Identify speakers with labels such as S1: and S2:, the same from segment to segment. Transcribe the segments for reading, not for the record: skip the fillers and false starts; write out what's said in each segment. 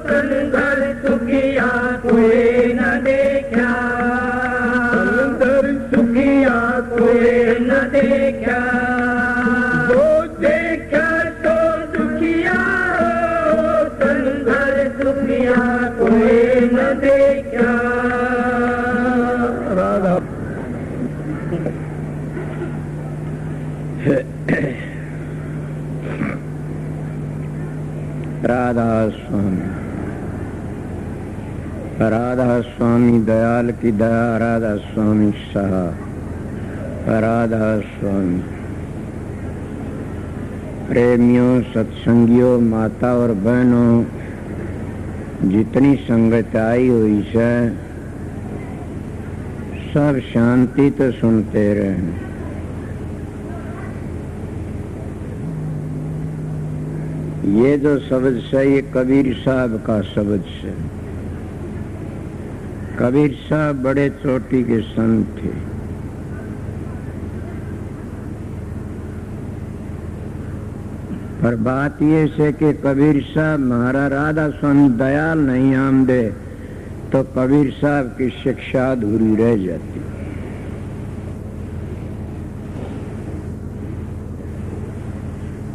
S1: संघर सुखिया कोई न देखा, संघर सुखिया कोई न देखा, वो देखा तो दुखिया हो, संघर सुखिया कोई न देखा। राधा राधा स्वामी, राधा स्वामी दयाल की दया, राधा स्वामी सहा, राधा स्वामी। प्रेमियों, सत्संगियों, माता और बहनों, जितनी संगत आई हुई है सब शांति तो सुनते रहे। ये जो शब्द है ये कबीर साहब का शब्द है। कबीर साहब बड़े चोटी के संत थे। पर बात ये है कि कबीर साहब महाराज राधा स्वामी दयाल नहीं आमदे तो कबीर साहब की शिक्षा अधूरी रह जाती।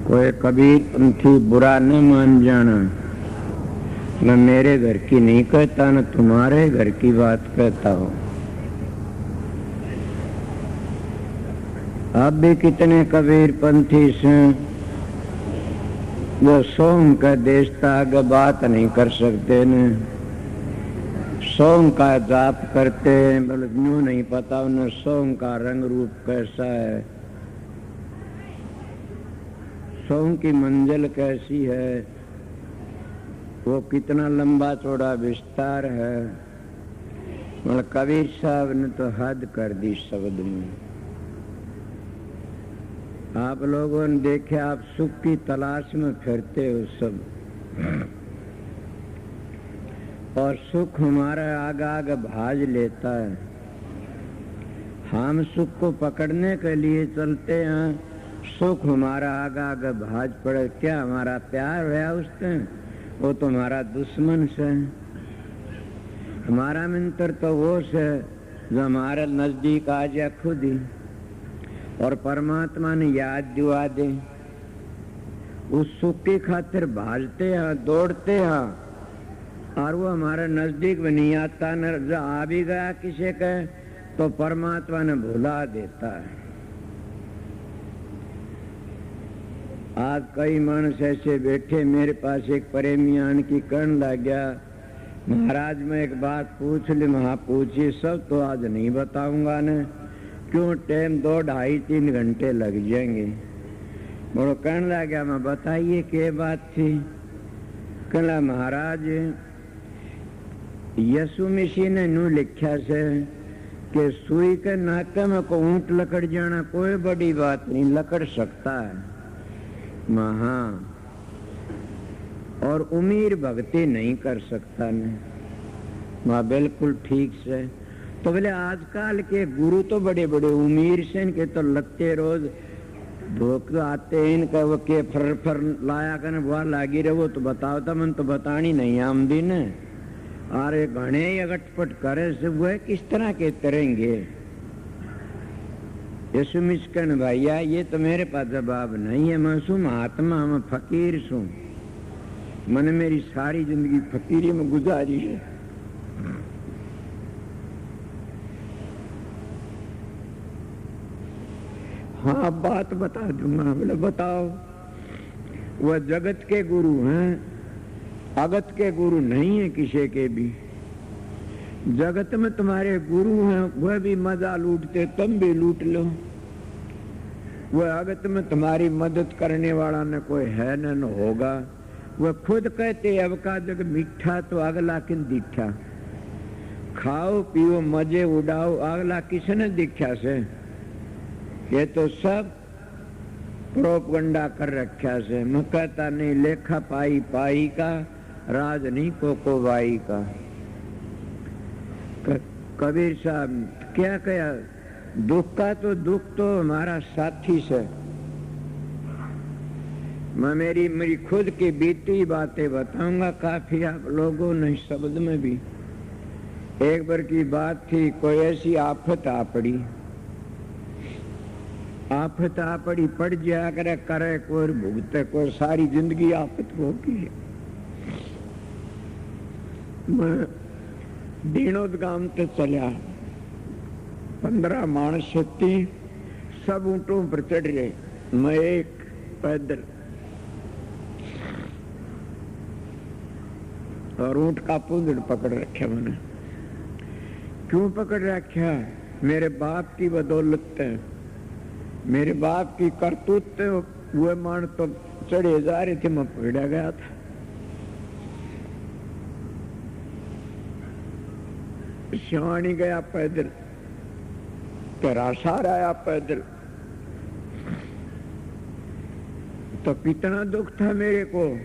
S1: कोई कबीर पंथी बुरा न मान जाना, न मेरे घर की नहीं कहता न तुम्हारे घर की बात कहता हो। अब भी कितने कबीर पंथी से वो सोम का देश तक बात नहीं कर सकते न, सोम का जाप करते हैं, बल्कि यूं नहीं पता उन्हें सोम का रंग रूप कैसा है, सोम की मंजिल कैसी है, वो कितना लंबा चौड़ा विस्तार है। मतलब कबीर साहब ने तो हद कर दी शब्द में। आप लोगों ने देखे, आप सुख की तलाश में फिरते हो सब, और सुख हमारा आग आग भाज लेता है। हम सुख को पकड़ने के लिए चलते हैं, सुख हमारा आग आग भाज पड़े। क्या हमारा प्यार है उससे? वो तो हमारा दुश्मन से। हमारा मित्र तो वो से जो हमारे नजदीक आ जाए खुद ही, और परमात्मा ने याद दिवा दे। उस सुख की खातिर भाजते हैं, दौड़ते हैं, और वो हमारे नजदीक में नहीं आता। न जो आ भी गया किसी का तो परमात्मा ने भुला देता है। आज कई मानस ऐसे बैठे, मेरे पास एक प्रेमी आन की कर्ण लग गया, महाराज मैं एक बात पूछ ली। महा पूछिए, सब तो आज नहीं बताऊंगा न, क्यों टाइम 2, 2.5, 3 घंटे लग जाएंगे। बोलो कहने लग गया, मैं बताइए क्या बात थी। कहला महाराज यसु मसीह ने नू लिखा से कि सुई के नाके में को ऊंट लकड़ जाना कोई बड़ी बात नहीं, लकड़ सकता है महा, और उमीर भक्ति नहीं कर सकता ने। वहाँ बिल्कुल ठीक से। तो बोले आजकल के गुरु तो बड़े बड़े उमीर से, इनके तो लगते रोज धोखे आते हैं, इनका वो के फर लाया कर वह लागी रहे। वो तो बताओ था, मन तो बतानी नहीं आमदी ने। अरे घने अगटपट करे से वह किस तरह के तरेंगे। यसु मिस्कन भैया ये तो मेरे पास जवाब नहीं है। मैं सू महात्मा, मैं फकीर सू, मैंने मेरी सारी जिंदगी फकीरी में गुजारी है। हाँ बात बता दूंगा। बोले बताओ। वह जगत के गुरु हैं, अगत के गुरु नहीं है किसी के भी। जगत में तुम्हारे गुरु हैं, वह भी मजा लूटते, तुम भी लूट लो। वह अगत में तुम्हारी मदद करने वाला न कोई है न होगा। वह खुद कहते अब का जग मीठा तो अगला किन दीठा। खाओ पियो मजे उड़ाओ, अगला किसने दीक्षा से। ये तो सब प्रोपगंडा कर रखा से। मैं कहता नहीं, लेखा पाई पाई का, राज नहीं को बाई का। कबीर साहब क्या कहा, दुख का तो दुख तो हमारा साथी से, मैं मेरी खुद की बीती बातें बताऊंगा, काफी आप लोगों ने शब्द में भी। एक बार की बात थी, कोई ऐसी आफत आ पड़ी, पड़ जाया करे कोई भुगते, कोई सारी जिंदगी आफत भोगी है। मैं दीनोद गांव तो चलिया, 15 मानस थी, सब ऊंटों पर चढ़ रहे, मैं एक पैदल। और ऊंट का पूंजड़ पकड़ रखा मैंने। क्यों पकड़ रखा? मेरे बाप की बदौलत है, मेरे बाप की करतूत, वो मान तो चढ़े जा रहे थे, मैं पकड़ा गया था। शिवानी गया पैदल, रासार आया पैदल, तो कितना दुख था मेरे को,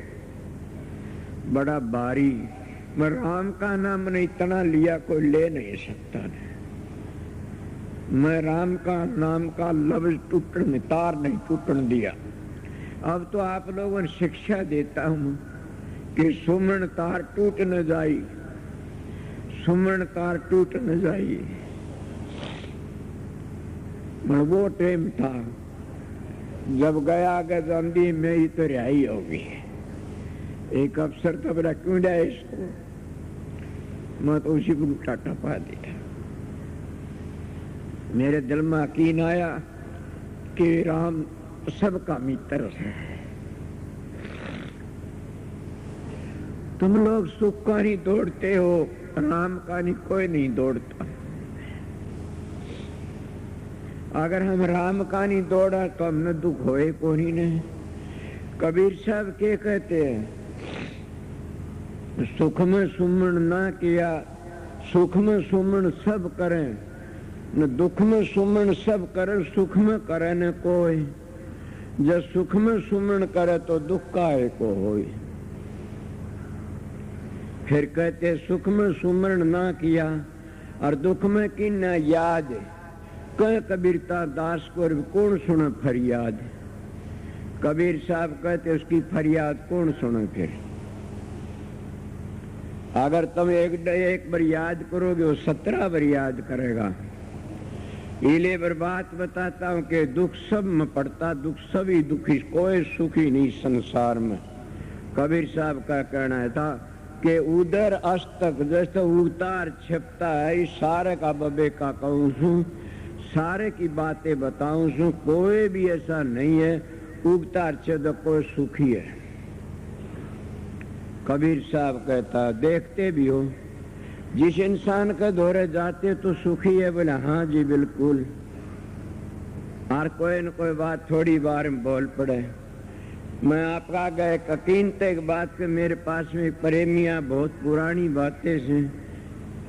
S1: बड़ा भारी। मैं राम का नाम ने इतना लिया कोई ले नहीं सकता ने। मैं राम का नाम का लफ्ज टूटने, तार नहीं टूटने दिया। अब तो आप लोगों ने शिक्षा देता हूं कि सुमन तार टूट न जाई, सुमन तार टूट न जाई। वो टाइम था जब गया गंदी में ही तो रिहाई होगी। एक अफसर तो बड़ा क्यों जाए इसको, मैं तो उसी को टाटा पा दिया। मेरे दिल में यकीन आया कि राम सबका मित्र है। तुम लोग सुख का नहीं दौड़ते हो, राम का नहीं कोई नहीं दौड़ता। अगर हम राम का नहीं दौड़ा तो हमने दुख होए को नहीं ने। कबीर साहब के कहते हैं, सुख में सुमन ना किया, सुख में सुमन सब करें, न दुख में सुमन सब करे, सुख में करे न कोई। जब सुख में सुमन करे तो दुख का है को होई। फिर कहते सुख में सुमरण ना किया और दुख में की न याद, कह कबीरता दास को कौन सुने फरियाद। कबीर साहब कहते उसकी फरियाद कौन सुने। फिर अगर तुम एक बार याद करोगे वो 17 बार याद करेगा। इले बार बात बताता हूं कि दुख सब में पड़ता, दुख सभी दुखी, कोई सुखी नहीं संसार में। कबीर साहब का कहना था कि उधर अस्तक जैसे उतार छिपता है, सारे का बबे का कहूं सू, सारे की बातें बताऊं सू, कोई भी ऐसा नहीं है उगतार छिप कोई सुखी है। कबीर साहब कहता देखते भी हो, जिस इंसान के दौरे जाते तो सुखी है, बोले हाँ जी बिल्कुल। और कोई न कोई बात थोड़ी बार में बोल पड़े। मैं आपका गए यकीन तक बात के मेरे पास में प्रेमिया बहुत पुरानी बातें से,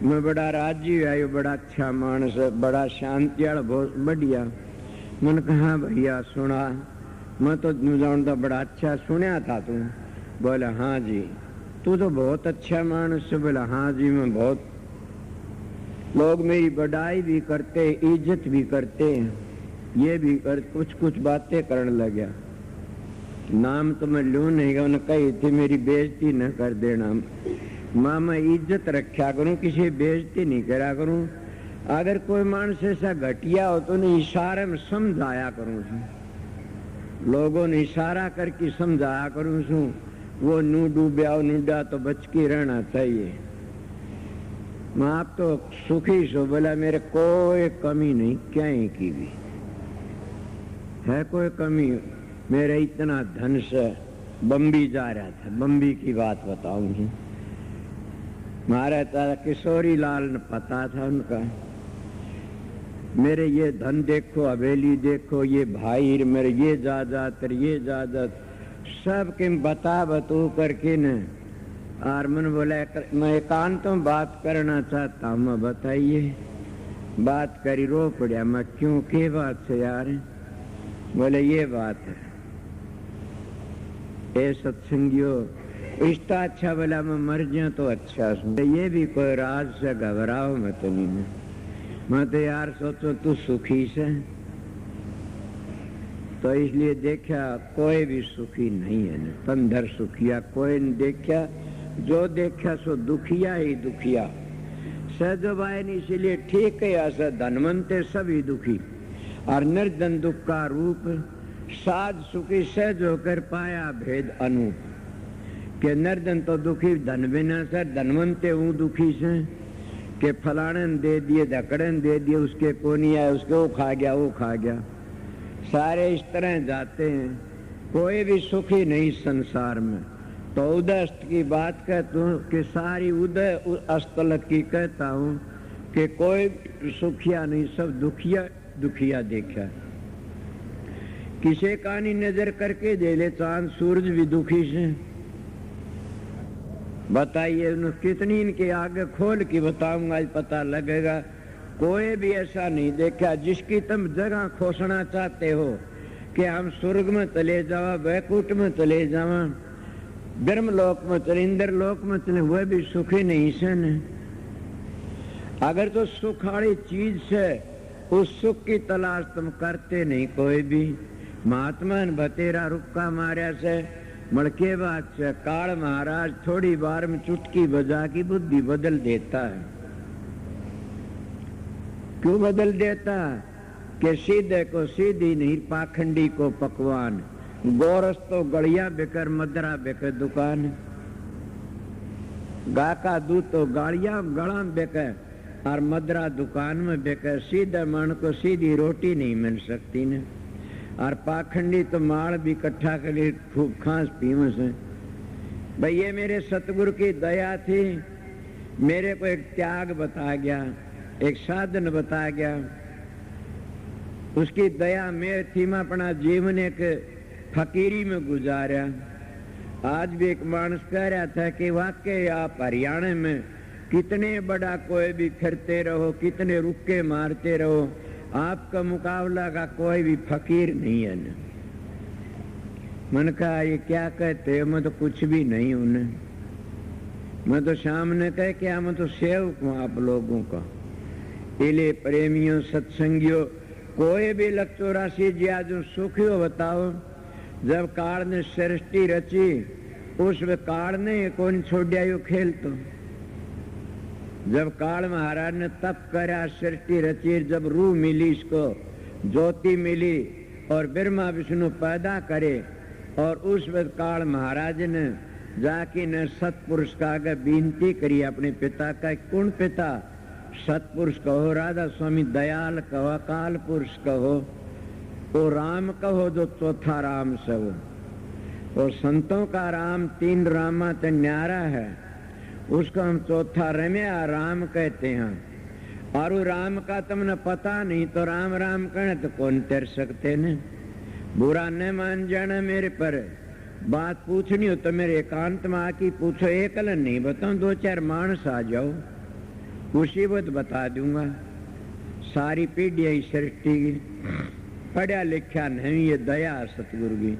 S1: मैं बड़ा राजी आयो, बड़ा अच्छा मानस है, बड़ा शांति वाला, बहुत बढ़िया। मैंने कहा भैया सुना, मैं तो जानता बड़ा अच्छा सुना था तू। बोले हाँ जी तू तो बहुत अच्छा मानस है। बोला हाँ जी मैं बहुत, लोग मेरी बड़ाई भी करते, इज्जत भी करते, ये भी कर, कुछ कुछ बातें करने लगा। नाम तो मैं लू नहीं गया, उन्होंने कही थी मेरी बेइज्जती न कर देना। माँ मैं इज्जत रखा करूं, किसी बेइज्जती नहीं करा करूं। अगर कोई मानस ऐसा घटिया हो तो उन्हें इशारे में समझाया करूं, लोगों ने इशारा करके समझाया करूं सू। वो नू डूबया नूडा तो बच के रहना चाहिए। मैं आप तो सुखी सो। बोला मेरे कोई कमी नहीं, क्या की भी है कोई कमी। मेरे इतना धन से बम्बी जा रहा था, बम्बी की बात बताऊंगी। महाराज किशोरी लाल ने पता था उनका, मेरे ये धन देखो, हवेली देखो, ये भाई मेरे ये जायदाद, ये जायदाद सब के बता बतू करके न। और मन बोला मैं एकांत में बात करना चाहता हूँ, मैं बताइए। बात करी, रो पड़ा। मैं क्यों, के बात से यार? बोले ये बात है, ए सत्संगियों रिश्ता अच्छा, बोला मैं मर जाऊं तो अच्छा। ये भी कोई राज से घबराओ मत नहीं। मैं तो यार सोचो तू सुखी से, तो इसलिए देखा कोई भी सुखी नहीं है न, तंधर सुखिया कोई न देखा, जो देखा सो दुखिया ही दुखिया। सहजो भाई ने इसलिए ठीक है, ऐसा धनवंते सभी दुखी, और निर्धन दुख का रूप, साध सुखी सहज होकर पाया भेद अनूप। के निर्धन तो दुखी धन बिना सर, धनवंते हूँ दुखी से, के फलाने दे दिए धकड़न दे दिए, उसके को नहीं आया, उसके वो खा गया वो खा गया, सारे इस तरह जाते हैं, कोई भी सुखी नहीं संसार में। तो उदय अस्त की बात कहता हूँ कि सारी उदय अस्तलक की कहता हूँ कि कोई सुखिया नहीं, सब दुखिया दुखिया देखा। किसे कानी नजर करके दे ले चांद सूरज भी दुखी से, बताइए कितनी इनके आगे खोल के बताऊंगा, आज पता लगेगा। कोई भी ऐसा नहीं देखा जिसकी तुम जगह खोसना चाहते हो कि हम स्वर्ग में चले जावा, वैकुंठ में चले जावा, ब्रह्मलोक में चले, इंद्रलोक में चले, वह भी सुखी नहीं से न। अगर तो सुख वाली चीज से उस सुख की तलाश तुम करते नहीं कोई भी। महात्मा बतेरा रुक्का मार्या से मड़के बात से काल महाराज थोड़ी बार में चुटकी बजा की बुद्धि बदल देता है। क्यों बदल देता? कि सीधे को सीधी नहीं, पाखंडी को पकवान, गोरस तो गड़िया बेकर, मदरा बेकर दुकान, गा का दूध तो गाड़िया गड़ा बेकर और मदरा दुकान में बेकर। सीधे मन को सीधी रोटी नहीं मिल सकती न, और पाखंडी तो माल भी इकट्ठा कर लिए खूब खांस पीव से। भाई ये मेरे सतगुरु की दया थी, मेरे को एक त्याग बता गया, एक साधन बता गया, उसकी दया में थी। मैं अपना जीवन एक फकीरी में गुजारा। आज भी एक मानस कह रहा था कि वाकई आप हरियाणा में कितने बड़ा कोई भी फिरते रहो, कितने रुक्के मारते रहो, आपका मुकाबला का कोई भी फकीर नहीं है न। मन कहा ये क्या कहते हो, मैं तो कुछ भी नहीं हूं न, मैं तो सामने कह क्या, मैं तो सेवक हूं आप लोगों का। इले प्रेमियों सत्संगियों, कोई भी 184 जिया जो सुखियो बताओ। जब काल ने सृष्टि रची, उस काल ने कौन छोड़ा यो खेल। तो जब काल महाराज ने तप करा, सृष्टि रची, जब रूह मिली, इसको ज्योति मिली और ब्रह्मा विष्णु पैदा करे, और उस वक्त काल महाराज ने जाके न सतपुरुष का आगे विनती करी अपने पिता का। कौन पिता? सतपुरुष कहो, राधा स्वामी दयाल कहो, अकाल पुरुष कहो, वो राम कहो जो चौथा राम से वो संतों का राम, 3 रामा तो न्यारा है, उसको हम चौथा रम्या राम कहते हैं। और वो राम का तुमने पता नहीं तो राम राम कहने तो कौन तैर सकते न। बुरा न मान जाना मेरे पर, बात पूछनी हो तो मेरे एकांत में आके पूछो, एकलन नहीं बताऊं, 2-4 मानस आ जाओ, उसी वक्त बता दूंगा। सारी पीढ़ी सृष्टि की पढ़ा लिखा नहीं, ये दया सतगुरु की।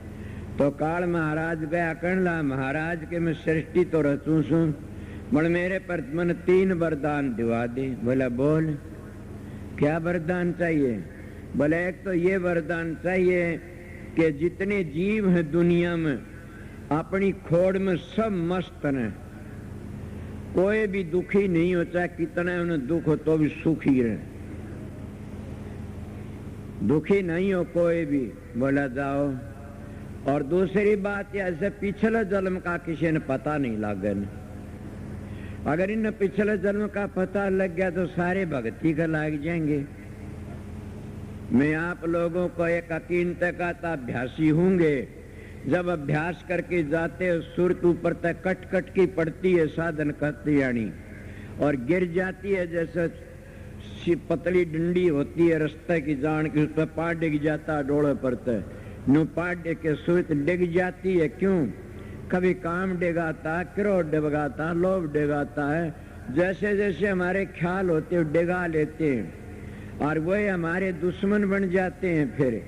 S1: तो काल महाराज गया कहला, महाराज के मैं सृष्टि तो रचू सू, मगर मेरे पर मन 3 वरदान दिवा दे। बोला बोल क्या वरदान चाहिए? बोले एक तो ये वरदान चाहिए कि जितने जीव हैं दुनिया में अपनी खोड़ में सब मस्त हैं, कोई भी दुखी नहीं हो, चाहे कितना उन्हें दुख हो तो भी सुखी रहे, दुखी नहीं हो कोई भी। बोला जाओ। और दूसरी बात ऐसे पिछले जन्म का किसी ने पता नहीं लगे न। अगर इन पिछले जन्म का पता लग गया तो सारे भक्ति का लग जाएंगे। मैं आप लोगों को एक अकीनत का अभ्यासी होंगे, जब अभ्यास करके जाते हो सुरत ऊपर तक कट कट की पड़ती है साधन करती यानी, और गिर जाती है जैसे पतली डंडी होती है रास्ते की जान की, उस पर पार डिग जाता डोले पर नो पार डिग के सुरत डिग जाती है। क्यों? कभी काम डिगाता, क्रोध डिगाता, लोभ डिगाता है, जैसे जैसे हमारे ख्याल होते हैं डिगा लेते हैं, और वही हमारे दुश्मन बन जाते हैं फिर।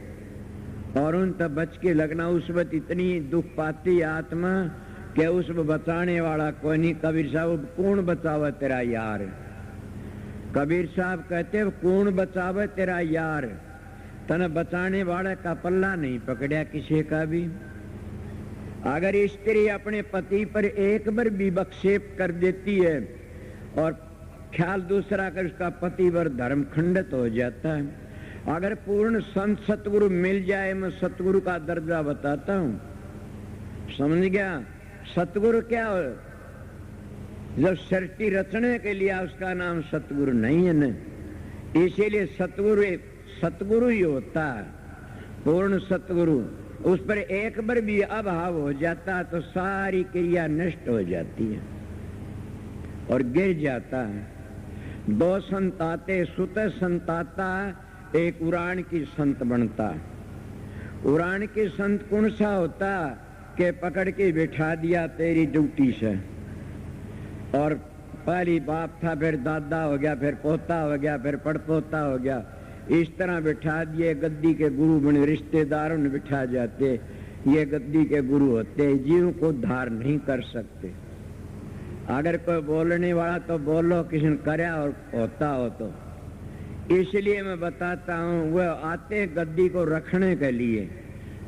S1: और उन तब बच के लगना, उस वक्त इतनी दुख पाती आत्मा कि उस बचाने वाला कोई नहीं। कबीर साहब कौन बचावे तेरा यार? कबीर साहब कहते कौन बचावे तेरा यार? तने बचाने वाले का पल्ला नहीं पकड़या किसी का भी। अगर स्त्री अपने पति पर एक बार भी विक्षेप कर देती है और ख्याल दूसरा कर, उसका पति पर धर्म खंडित हो जाता है। अगर पूर्ण संत सतगुरु मिल जाए, मैं सतगुरु का दर्जा बताता हूं, समझ गया? सतगुरु क्या हो? जब सृष्टि रचने के लिए उसका नाम सतगुरु नहीं है न, इसीलिए सतगुरु ही होता है, पूर्ण सतगुरु। उस पर एक बार भी अभाव हो जाता तो सारी क्रिया नष्ट हो जाती है और गिर जाता है। दो संत आते, सुत संत आता, एक उड़ान की संत बनता। उड़ान की संत कौन सा होता कि पकड़ के बिठा दिया तेरी ड्यूटी से, और पहली बाप था, फिर दादा हो गया, फिर पोता हो गया, फिर पड़पोता हो गया, इस तरह बिठा दिए। गद्दी के गुरु बने, रिश्तेदारों ने बिठा जाते, ये गद्दी के गुरु होते। जीव को धार नहीं कर सकते। अगर कोई बोलने वाला तो बोलो, किसी ने करया और होता हो तो। इसलिए मैं बताता हूँ, वह आते गद्दी को रखने के लिए,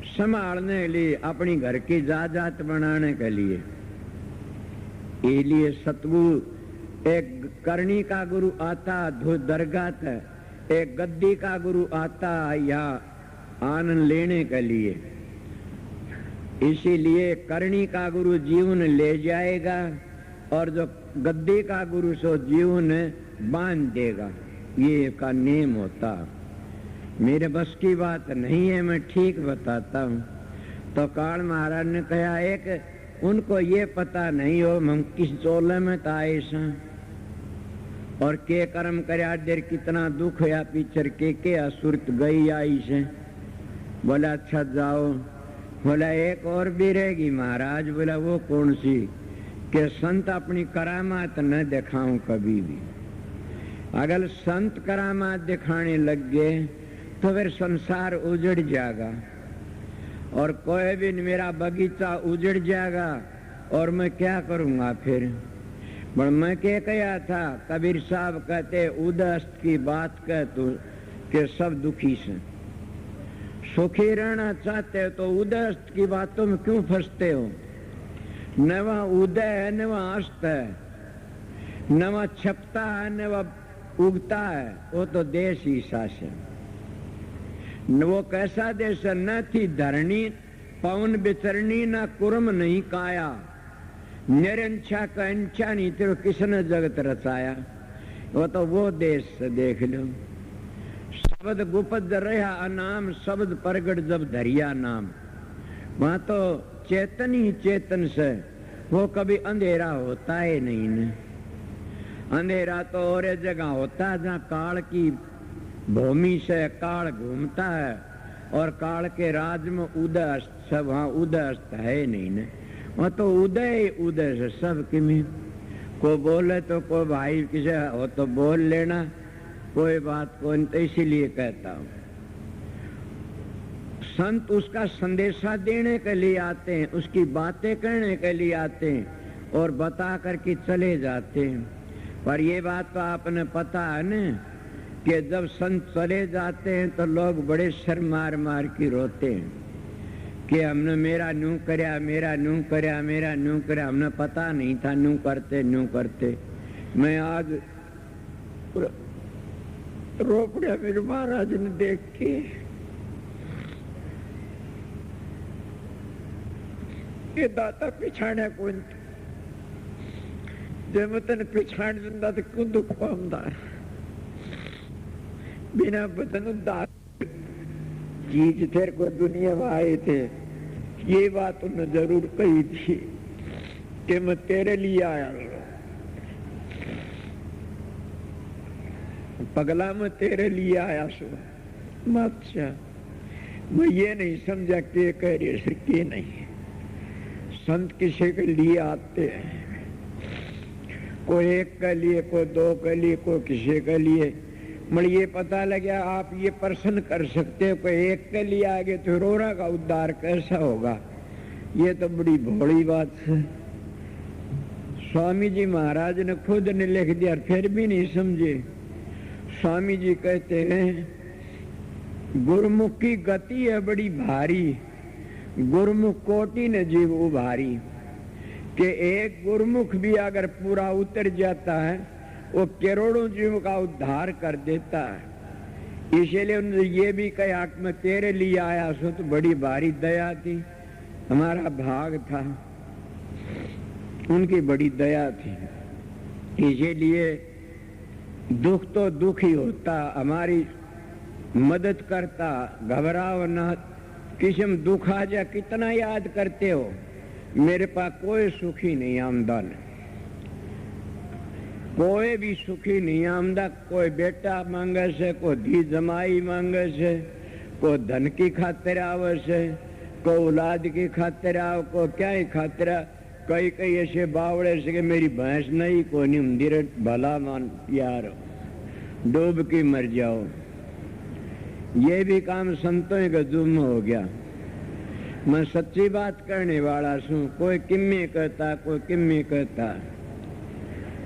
S1: संभालने के लिए, अपनी घर की जायदाद बनाने के लिए। इसलिए सतगुरु, एक करनी का गुरु आता दरगाह है, एक गद्दी का गुरु आता या आनंद लेने के लिए। इसीलिए करनी का गुरु जीवन ले जाएगा और जो गद्दी का गुरु सो जीवन बांध देगा। ये का नियम होता। मेरे बस की बात नहीं है, मैं ठीक बताता हूँ। तो काल महाराज ने कहा, एक उनको ये पता नहीं हो हम किस चोले में आए सा और के कर्म करया, देर कितना दुख या पीछर के असुरत गई आई से। बोला अच्छा जाओ। बोला एक और भी रहेगी महाराज। बोला वो कौन सी? कि संत अपनी करामात न दिखाऊं कभी भी। अगर संत करामात दिखाने लग गए तो फिर संसार उजड़ जाएगा और कोई भी मेरा बगीचा उजड़ जाएगा और मैं क्या करूंगा फिर। पर मैं क्या कहा था, कबीर साहब कहते उदस्त की बात कह तू कि सब दुखी से। सुखी रहना चाहते हो तो उदस्त की बातों में क्यों फंसते हो? न वहाँ उदय है न वहाँ अस्त है, न वहाँ छपता है न वहाँ उगता है। वो तो देश ही शास है। वो कैसा देश है? न थी धरणी पवन बिचरणी, न कुर्म नहीं काया, निरंछा का अंछा नहीं तेरे किसने जगत रचाया। वो तो वो देश से देख लो। शब्द गुपत रहा अनाम, शब्द प्रगट जब धरिया नाम। वहां तो चेतन ही चेतन से, वो कभी अंधेरा होता है नहीं न। अंधेरा तो और जगह होता है जहाँ काल की भूमि से काल घूमता है और काल के राज में उदय अस्त सब, वहाँ उदय अस्त है नहीं न। वहाँ तो उदय उदय से सब किमी। को बोले तो को भाई किसे हो तो बोल लेना, कोई बात को। तो इसीलिए कहता हूँ संत उसका संदेशा देने के लिए आते हैं, उसकी बातें करने के लिए आते हैं और बता करके चले जाते हैं। पर ये बात तो आपने पता है न कि जब संत चले जाते हैं तो लोग बड़े शर मार मार के रोते हैं कि हमने मेरा न्यू करया, मेरा न्यू करया, मेरा न्यू करया। हमने पता नहीं था न्यू करते न्यू करते। मैं आज रो पड़ा मेरे महाराज ने देख के। ये दाता पिछाड़ा कौन जब तन पिछाड़ दिंदा तो क्यों दुख पाऊंदा। बिना बदन दात चीज तेरे को दुनिया में आए थे, ये बात उन्होंने जरूर कही थी कि मैं तेरे लिए आया, पगला मैं तेरे लिए आया सो। अच्छा मैं ये नहीं समझा कि कह रही है कि नहीं। संत किसी के लिए आते हैं, कोई एक के लिए, कोई दो के लिए, कोई किसी के लिए। मगर ये पता लगा आप ये प्रश्न कर सकते हो, कोई एक के लिए आगे तो रोरा का उद्धार कैसा होगा। ये तो बड़ी भोली बात है। स्वामी जी महाराज ने खुद ने लिख दिया फिर भी नहीं समझे। स्वामी जी कहते हैं गुरुमुख की गति है बड़ी भारी, गुरुमुख कोटि न जीव उभारी। कि एक गुरुमुख भी अगर पूरा उतर जाता है वो करोड़ों जीव का उद्धार कर देता है। इसलिए उन्होंने ये भी कहा कि मैं तेरे लिए आया सो, तो बड़ी भारी दया थी, हमारा भाग था, उनकी बड़ी दया थी। इसीलिए दुख तो दुख ही होता, हमारी मदद करता, घबराओ ना, किस्म दुख आ जा कितना याद करते हो, मेरे पास कोई सुखी नहीं आमदन, कोई भी सुखी नहीं आमदा। कोई बेटा मांगे से, कोई धी जमाई मांगे से, कोई धन की खातिर आवे से, कोई औलाद की खातिर आओ, को क्या ही खातिर। कई कई ऐसे बावड़े से कि मेरी भैंस नहीं को नहीं मंदिर भला मान यार डूब की मर जाओ। ये भी काम संतों का जुम्म हो गया। मैं सच्ची बात करने वाला हूँ, कोई किम्मे कहता, कोई किम्मे कहता,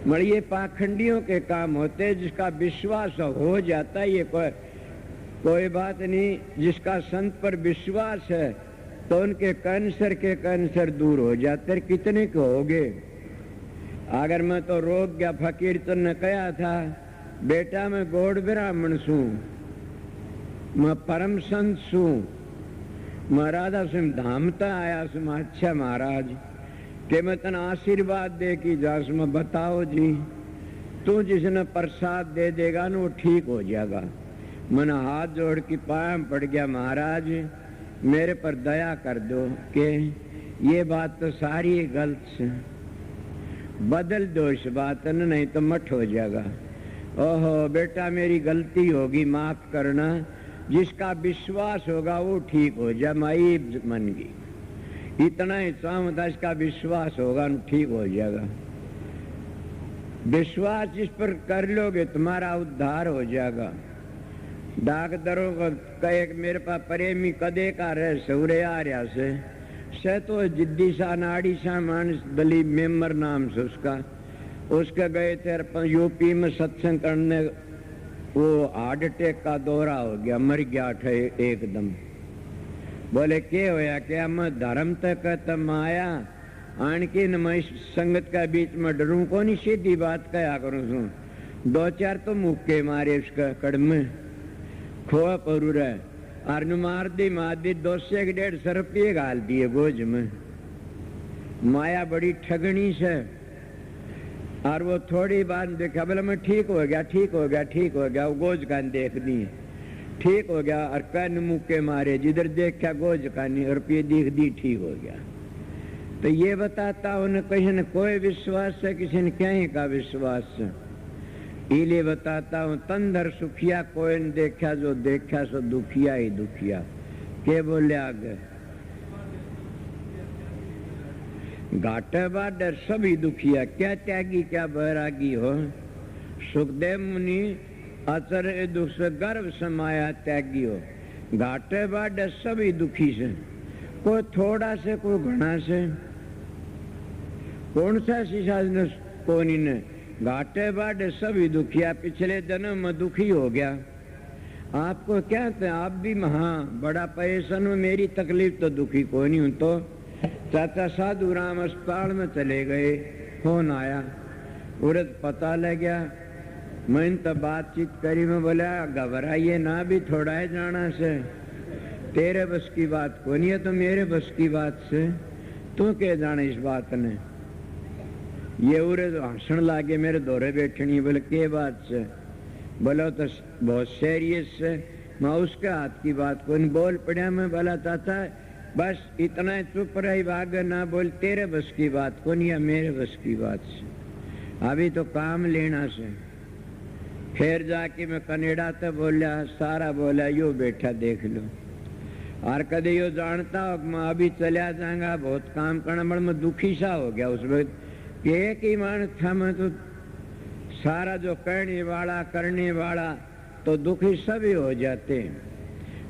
S1: मगर ये पाखंडियों के काम होते। जिसका विश्वास हो जाता है, ये कोई बात नहीं। जिसका संत पर विश्वास है तो उनके कैंसर के कैंसर दूर हो जाते। कितने को होगे? अगर मैं तो रोक गया, फकीर तो ने कहा था बेटा मैं गौड़ ब्राह्मण छू, मैं परम संत छू, मैं राधा सिंह धामता आया सु। अच्छा महाराज के मैं तन आशीर्वाद दे की जास में बताओ जी, तू जिसने प्रसाद दे देगा ना वो ठीक हो जाएगा। मैंने हाथ जोड़ के पाँव पड़ गया, महाराज मेरे पर दया कर दो कि ये बात तो सारी गलत है, बदल दो इस बात न, नहीं तो मठ हो जाएगा। ओहो बेटा मेरी गलती होगी, माफ करना। जिसका विश्वास होगा वो ठीक हो जाए, माई मन की इतना ही चाहता, इसका विश्वास होगा ना ठीक हो जाएगा। विश्वास जिस पर कर लोगे तुम्हारा उद्धार हो जाएगा। डाकदरों का एक मेरे पास प्रेमी कदे का रहे सौरे आ रहा से तो जिद्दी सा नाड़ी सा मानस दलीप मेम्बर नाम से उसके गए थे यूपी में सत्संग करने। वो हार्ट अटैक का दौरा हो गया, मर गया थे एकदम। बोले क्या होया? क्या मैं धर्म तक तम आया आणकी न मैं संगत का बीच में डरूं को नहीं, सीधी बात कया करूं सू। दो चार तो मुक्के मारे उसका कड़म खोआ परू रहे और मार दी 200-150 रुपये गाल दिए गोज में। माया बड़ी ठगनी से। और वो थोड़ी बात देखा, बोले मैं ठीक हो गया, ठीक हो गया, ठीक हो गया। वो गोज कान देख दी, ठीक हो गया। और कन मुक्के मारे, जिधर देखा गोज कानी रुपये दिख दी, ठीक हो गया। तो ये बताता उन्हें कहीं न कोई विश्वास है, किसी ने कहीं का विश्वास है। इले बताता हूँ तंदर सुखिया कोई न देखा, जो देखा सो दुखिया ही दुखिया। के बोले आगे घाटे बाडर सभी दुखिया, क्या त्यागी क्या बैरागी हो। सुखदेव मुनि आचर दुख से गर्भ समाया त्यागी हो। घाटे बाडर सभी दुखी से, कोई थोड़ा से कोई घना से। कौन सा शीशा कोनी ने घाटे बाडे सभी दुखिया। पिछले जन्म में दुखी हो गया। आपको क्या थे, आप भी महा बड़ा पैसा में, मेरी तकलीफ तो दुखी कोई नहीं हूं। तो चाचा साधु राम अस्पताल में चले गए, फोन आया, उड़द पता लग गया। मैंने तो बातचीत करी, मैं बोला घबराइए ना, भी थोड़ा है जाना से, तेरे बस की बात को नहीं है तो मेरे बस की बात से तू क्या जाने इस बात ने। ये उरे हंसण लागे, मेरे दौरे बैठनी। बोले के बात से? बोला तो बहुत सीरियस से। मैं उसके हाथ की बात को नहीं बोल पड़ा। मैं बोला चाचा बस इतना चुप रही, भाग ना बोल, तेरे बस की बात को नहीं है, मेरे बस की बात से। अभी तो काम लेना से। फिर जाके मैं कनेडा तो बोलिया, सारा बोला यो बैठा देख लो। और कदे यो जानता हो मैं अभी चलिया जाऊंगा, बहुत काम करना, बड़ा मैं दुखी सा हो गया उस वक्त। एक ही मानस था मैं तो, सारा जो करने वाला करने वाला तो दुखी सभी हो जाते हैं।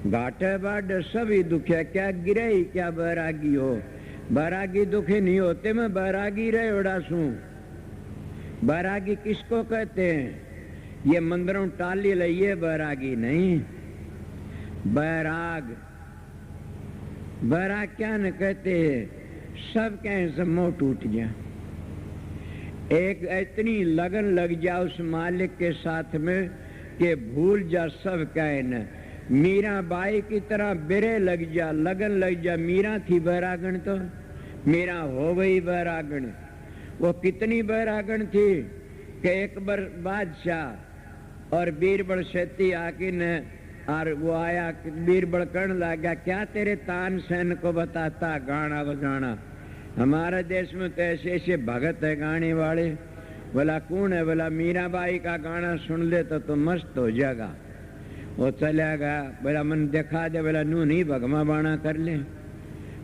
S1: घाटे बाट सभी दुखिया, क्या गिरे क्या बैरागी हो। बैरागी दुखी नहीं होते, मैं बैरागी रहे उड़ा सू। बैरागी किसको कहते हैं? ये मंदिरों टाली लइए बैरागी नहीं। बैराग, बैराग क्या न कहते हैं, सब कहें सब मोह टूट गया। एक इतनी लगन लग जा उस मालिक के साथ में कि भूल जा सब कहे न। मीरा बाई की तरह बिरे लग जा, लगन लग जा। मीरा थी बैरागण, तो मीरा हो गई बैरागण। वो कितनी बैरागण थी कि एक बार बादशाह और बीरबल सेती आके न, और वो आया, बीरबल कहने लगा, क्या तेरे तानसेन को बताता गाना बजाना? हमारे देश में तो ऐसे ऐसे भगत है गाने वाले। बोला कौन है? बोला मीराबाई का गाना सुन ले तो मस्त हो जाएगा। वो चला गया। बोला मन दिखा दे। बोला नू नहीं, भगमा बाणा कर ले।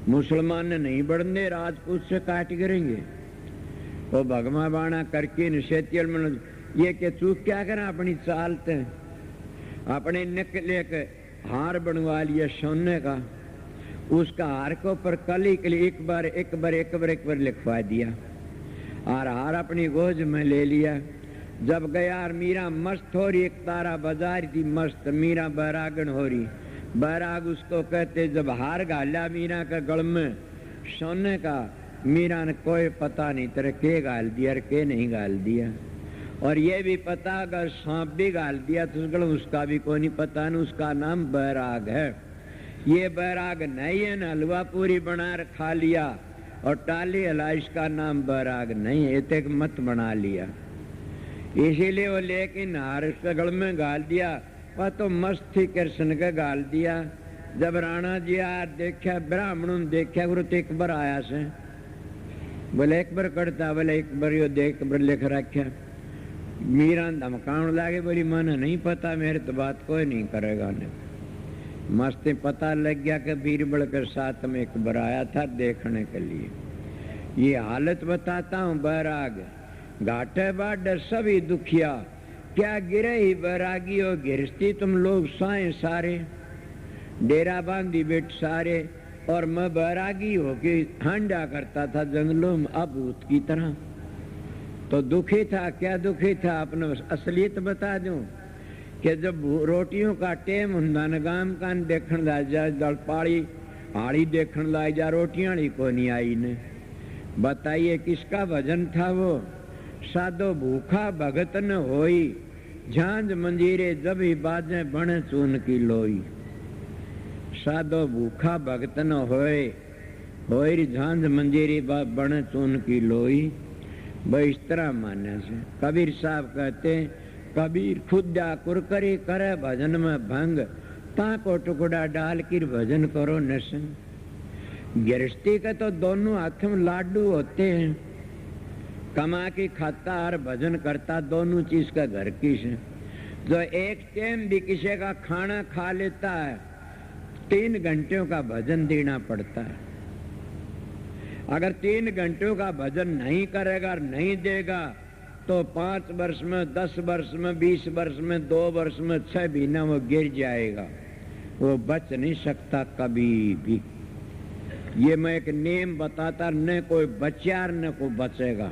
S1: मुसलमान ने नहीं बढ़ने, राजपूत से काट करेंगे। वो भगमा बाणा करके निषेधियल मन ये के चूक क्या करा, अपनी चालते अपने निकले के हार बनवा लिया सोने का। उसका हार के ऊपर कली कली एक बार लिखवा दिया और हार अपनी गोज में ले लिया। जब गया और मीरा मस्त हो रही, एक तारा बजा रही थी मस्त, मीरा बैरागण हो रही। बैराग उसको कहते। जब हार गाला मीरा का गल में सोने का, मीरा ने कोई पता नहीं तेरे के गाल दिया और के नहीं गाल दिया। और ये भी पता अगर सांप भी गाल दिया तो उसका भी कोई नहीं पता न। उसका नाम बैराग है। ये बैराग नहीं है न, हलवा पूरी बना खा लिया और टाली हला, इसका नाम बैराग नहीं है, एक मत बना लिया। इसीलिए वो लेकिन हार उसके गल में गाल दिया। वह तो मस्त थी, कृष्ण का गाल दिया। जब राणा जी आ देखा, ब्राह्मणों ने देखा, गुरु तो एक बार आया से। बोले एक बार करता, बोले एक बार यो देख बार लिख रखा। मीरा धमकाने लगे, बोली मन नहीं पता, मेरे तो बात कोई नहीं करेगा ने। मस्त पता लग गया कि बीरबल के साथ में एक बार आया था देखने के लिए। ये हालत बताता हूँ बैराग। घाटे बाढ़ सभी दुखिया, क्या गिरे ही बैरागी हो गिरस्ती तुम लोग साए सारे। डेरा बांधी बैठ सारे, और मैं बैरागी होके हांडा करता था जंगलों में अभूत की तरह। तो दुखी था, क्या दुखी था अपने असलियत बता दूं कि जब रोटियों का टेम हुंदा न, गाम कान देखने लग जा, दल पाड़ी हाड़ी देखने लग जा, रोटियां ही को नहीं आई ने। बताइए किसका भजन था वो? साधो भूखा भगत न होई, झांझ मंजीरे जब ही बाजे बने चून की लोई। साधो भूखा भगत न होई, झांझ मंजीरी बने चून की लोई। भाई इस तरह मान्य से कबीर साहब कहते, कबीर खुदा कुरकरी करे भजन में भंग, ताको टुकड़ा डाल कर भजन करो नसन। गृहस्थी के तो दोनों हाथ में लाडू होते हैं, कमा के खाता और भजन करता, दोनों चीज का घर की से। जो एक टाइम भी किसी का खाना खा लेता है, 3 घंटों का भजन देना पड़ता है। अगर 3 घंटों का भजन नहीं करेगा, नहीं देगा, तो 5 वर्ष में, 10 वर्ष में, 20 वर्ष में, 2 वर्ष में, 6 महीना वो गिर जाएगा। वो बच नहीं सकता कभी भी। ये मैं एक नेम बताता, न कोई बचा न कोई बचेगा।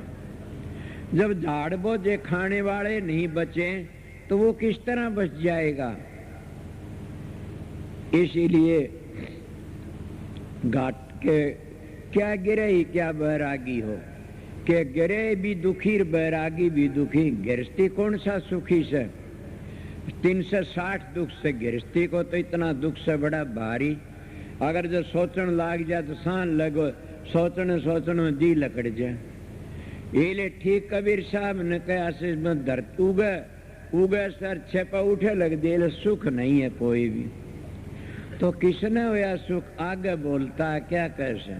S1: जब झाड़ बोझे खाने वाले नहीं बचे तो वो किस तरह बच जाएगा? इसीलिए घाट के क्या गिरे ही क्या बैरागी हो, के गिरे भी दुखी बैरागी भी दुखी। गृहस्थी कौन सा सुखी से? 360 दुख से गृहस्थी को तो इतना दुख से बड़ा भारी। अगर जो सोचने लाग जाए तो सान लगो, सोचने में दी लकड़ जाए। ये ठीक कबीर साहब ने कहा में धरत उगे सर छेपा उठे लग दे, सुख नहीं है कोई भी। तो किसने होया सुख? आगे बोलता है क्या कैसे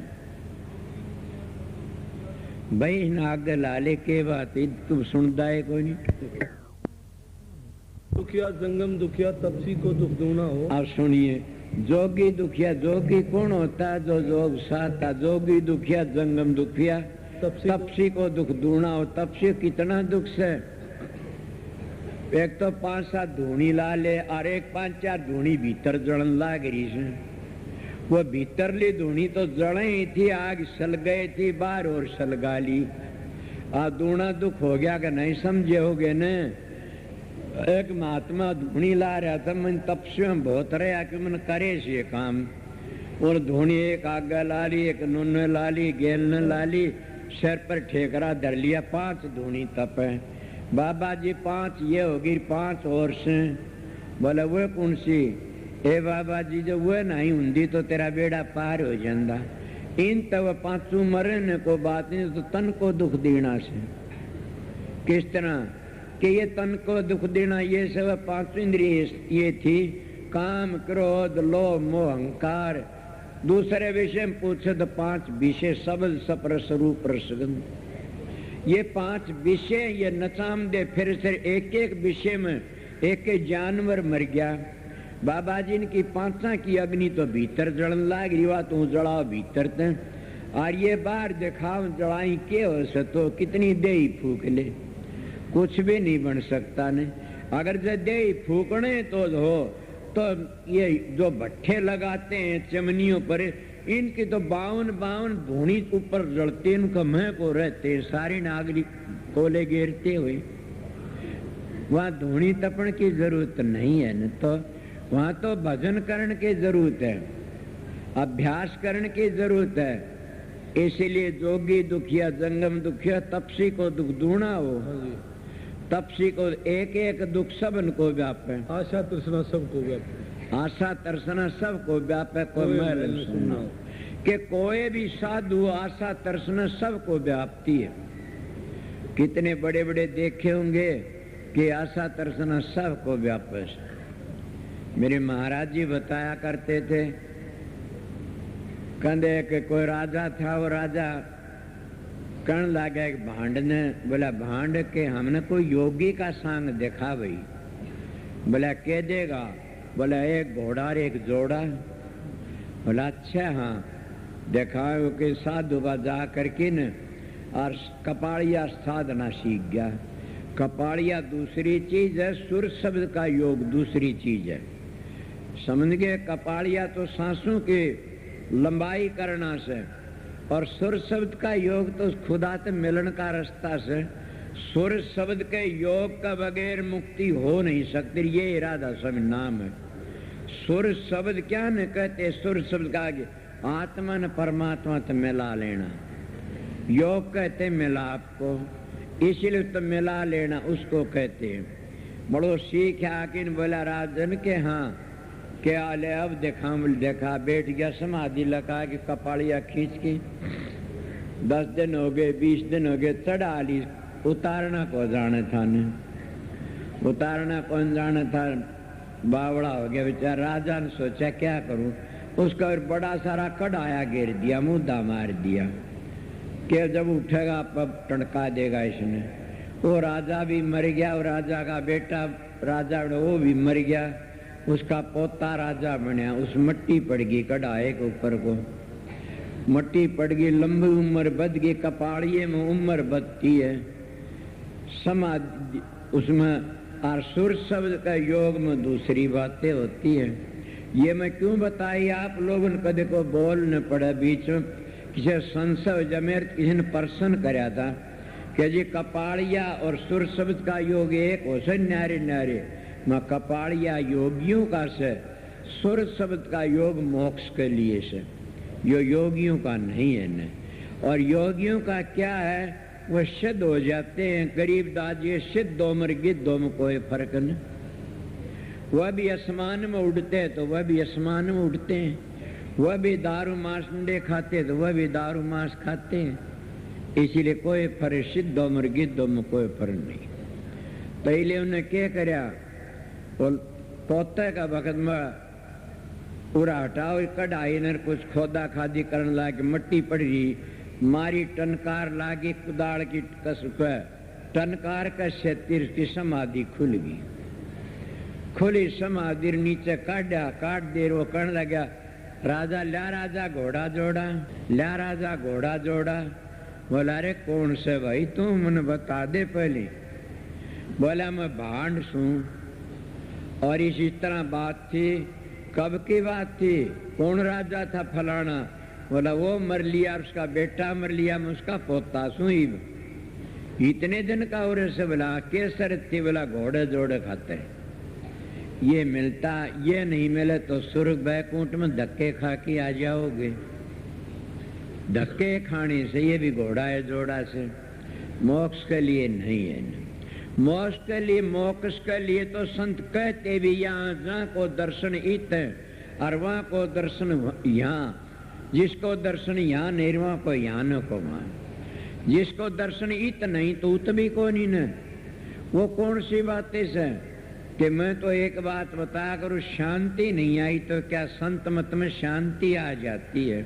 S1: भाई न आगे लाले के बात तुम सुनता है कोई नहीं।
S2: दुखिया जंगम दुखिया तपसी को दुख दूना हो।
S1: आप सुनिए, जोगी दुखिया, जोगी कौन होता है? जो जोग साता। जोगी दुखिया जंगम दुखिया, तपसी को दुख दूना हो। तपसी कितना दुख से? एक तो 5-7 धूनी ला ले और एक 5-4 धूनी भीतर जलन लाग रही से। वो भीतरली धूनी तो जड़े ही थी, आग सल गई थी, बाहर और सलगा ली। दूना दुख हो गया कि नहीं समझे होगे न? एक महात्मा धूनी ला रहा था, मन तपस्या में बहुत रहा कि मन करे से काम, और धूनी एक आगे ला ली, एक नुन ला ली, गेल न ला ली, सिर पर ठेकरा धर लिया, 5 धूनी तप है। बाबा जी 5 ये होगी, 5 और से। बोले वो कौन सी? ए बाबा जी जो वो नहीं हुंदी तो तेरा बेड़ा पार हो जाता। इन तब 5 मरे न को बात नहीं, तो तन को दुख देना से। किस तरह कि ये तन को दुख देना, ये सब 5 इंद्रिय ये थी, काम क्रोध लोभ मोह अहंकार। दूसरे विषय में पूछे तो 5 विषय, शब्द सप्रस रूप रसगंध, ये 5 विषय ये नचाम दे। फिर से एक एक विषय में एक एक जानवर मर गया। बाबा जी की 5 की अग्नि तो भीतर जलन लाग रही, वा तू जलाओ भीतर ते, और ये बाहर दिखाओ जलाई के हो सतो, कितनी देही फूक ले, कुछ भी नहीं बन सकता ने। अगर जो देही फूकने तो हो, तो ये जो भट्ठे लगाते हैं चमनियों पर, इनकी तो 52 धूनी ऊपर जलते, इनका मह को रहते, सारी नागरिक कोले गिरते हुए। वहाँ धूनी तपन की जरूरत नहीं है न, तो वहाँ तो भजन करने की जरूरत है, अभ्यास करने की जरूरत है। इसीलिए जोगी दुखिया जंगम दुखिया, तपसी को दुख दूना हो, तपसी को एक एक दुख सबन को व्यापे,
S2: आशा तृष्णा सबको व्यापे,
S1: आशा तर्सना सबको व्यापे। कोई महल सुना कि कोई भी साधु आशा तर्सना सबको व्यापती है। कितने बड़े बड़े देखे होंगे कि आशा तर्सना सबको व्यापे। मेरे महाराज जी बताया करते थे, कहते कि कोई राजा था, वो राजा कण लगा एक भांड ने, बोला भांड के हमने कोई योगी का सांग देखा भाई। बोला के देगा? बोला एक घोड़ा और एक जोड़ा। बोला अच्छा हाँ देखा कि साधु जा करके न और कपाड़िया साधना सीख गया। कपाड़िया दूसरी चीज है, सुर शब्द का योग दूसरी चीज है, समझ गए। कपाड़िया तो सांसों की लंबाई करना से, और सुर शब्द का योग तो खुदा से मिलन का रास्ता से। सुर शब्द के योग का बगैर मुक्ति हो नहीं सकती, ये इरादा सब नाम है। सुर शब्द क्या न कहते, सुर शब्द का आगे आत्मा न परमात्मा तो मिला लेना, योग कहते मिलाप को, इसलिए तो मिला लेना उसको कहते हैं। बड़ो सीख आकिन बोला राजन के हाँ क्या ले, अब देखा बैठ गया समाधि लगा के कपाड़िया खींच के। 10 दिन हो गए, 20 दिन हो गए, चढ़ा ली, उतारना को जाने था ने, उतारना कौन जाना था, बावड़ा हो गया बेचारा। राजा ने सोचा क्या करूं, उसका बड़ा सारा कढ़ाया गिर दिया, मुद्दा मार दिया कि जब उठेगा अब टणका देगा इसने। वो राजा भी मर गया, और राजा का बेटा राजा वो भी मर गया, उसका पोता राजा बनया। उस मट्टी पड़ गई कढ़ाए के ऊपर को, मट्टी पड़ गई, लंबी उम्र बद गई। कपाड़िए में उम्र बदती है, समाधि उसमें और सुर शब्द का योग में दूसरी बातें होती है। ये मैं क्यों बताई आप लोगों ने, कदे को बोल न पड़े बीच में। किसी संशय जमेर किसी ने प्रश्न कराया था कि जी कपाड़िया और सुर शब्द का योग एक हो से, न्यारे न्यारे मैं कपाड़िया योगियों का से, सुर शब्द का योग मोक्ष के लिए से, यो योगियों का नहीं है न। और योगियों का क्या है, वह सिद्ध हो जाते हैं। गरीब दाजिए सिद्धों मर गिद्धों में कोई फर्क नहीं। वह भी आसमान में उड़ते हैं तो वह भी आसमान में उड़ते हैं, वह भी दारू मांस अंडे खाते तो वह भी दारू मांस खाते हैं। इसीलिए कोई फर्क, सिद्धों मर गिद्धों में कोई फर्क नहीं। पहले उन्हें क्या कराया, पोते का वक्त में पूरा हटाओ कढ़ाई ने कुछ खोदा खादी करने लागे, मट्टी पड़ रही, मारी टनकार लागी कुदाड़ की कस, टनकार का शेतिर की समाधि खुल गई। खुली समाधि नीचे काट दे, वो कहने लगा राजा ल्या राजा घोड़ा जोड़ा, ल्या राजा घोड़ा जोड़ा। बोला रे कौन से भाई तू, मन बता दे पहले। बोला मैं भांड सूं, और इसी तरह बात थी। कब की बात थी, कौन राजा था फलाना। बोला वो मर लिया, उसका बेटा मर लिया, मैं उसका पोता सूं। इतने दिन का और से बोला केसर थी बोला घोड़े जोड़े खाते ये मिलता, ये नहीं मिले तो सुर्ग बैकुंठ में धक्के खा के आ जाओगे। धक्के खाने से ये भी घोड़ा है जोड़ा से, मोक्ष के लिए नहीं है। मोक्ष के लिए, मोक्ष के लिए तो संत कहते भी यहाँ जहाँ को दर्शन इत है और वहाँ को दर्शन यहाँ, जिसको दर्शन यहाँ नहीं वहाँ को यहाँ न को वहाँ, जिसको दर्शन इत नहीं तो उत भी को नहीं न। वो कौन सी बात है कि मैं तो एक बात बता करूँ, शांति नहीं आई तो क्या संत मत में शांति आ जाती है?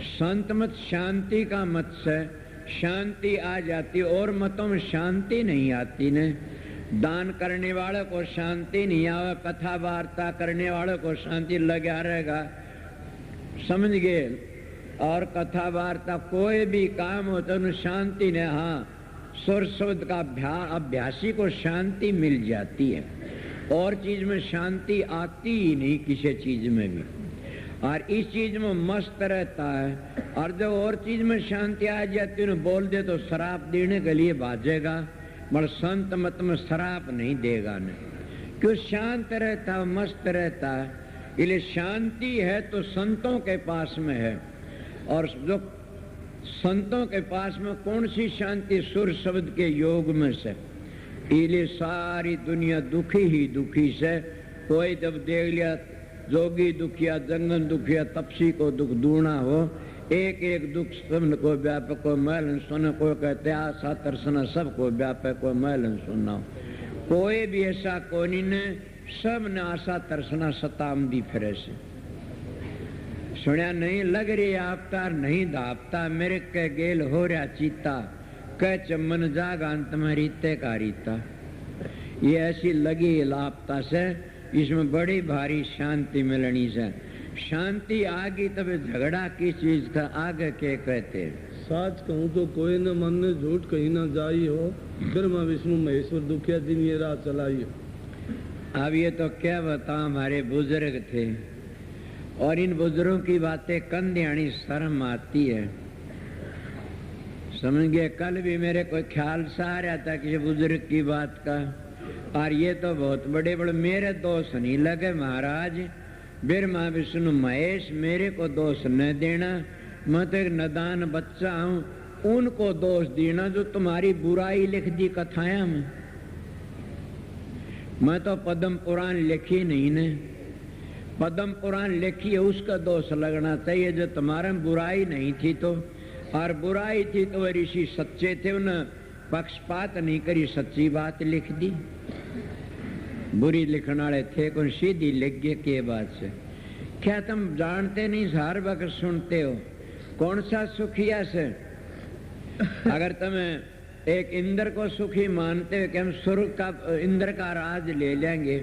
S1: संत मत शांति का मत से शांति आ जाती, और मतों में शांति नहीं आती ने। दान करने वाले को शांति नहीं आवे, कथा वार्ता करने वाले को शांति लगा रहेगा, समझ गए। और कथा वार्ता कोई भी काम हो तो शांति ने, हाँ सुर शब्द का अभ्यासी को शांति मिल जाती है, और चीज में शांति आती ही नहीं किसी चीज में भी, और इस चीज में मस्त रहता है। और जब और चीज में शांति आ जाती है, बोल दे तो शराब देने के लिए बाजेगा, मगर संत मत में शराब नहीं देगा न, क्यों शांत रहता है, मस्त रहता है। इसलिए शांति है तो संतों के पास में है, और जो संतों के पास में कौन सी शांति? सुर शब्द के योग में से। इसलिए सारी दुनिया दुखी ही दुखी से। कोई जब देख लिया जोगी दुखिया, जंगन दुखिया, तपसी को दुख दूना हो, एक एक दुख सब को व्यापक को मैलन सुन, को कहते आशा तरसना सबको व्यापक को मैलन सुनना। कोई भी ऐसा कोई ने, सब ने आशा तरसना सतामदी फिरे से। सुनिया नहीं लग रही आपता नहीं धापता, मेरे के गेल हो रहा चीता, कह चमन जागा अंत में रीते का रीता। ये ऐसी लगी लापता से, इसमें बड़ी भारी शांति मिलनी से। शांति आ गई तब झगड़ा की चीज का आगे के कहते।
S2: साच कहूँ तो कोई न मन ने झूठ कहीं न जाई हो, ब्रह्मा विष्णु महेश्वर दुखिया दिन ये राह चलाई हो।
S1: अब ये तो क्या बताऊं, हमारे बुजुर्ग थे और इन बुजुर्गों की बातें कंध्याणी शर्म आती है, समझ गए। कल भी मेरे कोई ख्याल सा आ रहा था किसी बुजुर्ग की बात का, और ये तो बहुत बड़े बड़े मेरे दोष नहीं लगे महाराज। ब्रह्मा विष्णु महेश मेरे को दोष न देना, मैं तो एक नदान बच्चा हूँ, उनको दोष देना जो तुम्हारी बुराई लिख दी कथाया में। मैं तो पद्म पुराण लिखी नहीं ने, पद्म पुराण लिखी है उसका दोष लगना चाहिए। जो तुम्हारे बुराई नहीं थी तो, और बुराई थी तो ऋषि सच्चे थे, उन्हें पक्षपात नहीं करी, सच्ची बात लिख दी। बुरी लिखने वाले थे कौन सीधी लिख गए के बात से। क्या तुम जानते नहीं, हर वक्त सुनते हो कौन सा सुखिया से? अगर तुम्हें एक इंद्र को सुखी मानते हो कि हम स्वर्ग का इंद्र का राज ले लेंगे,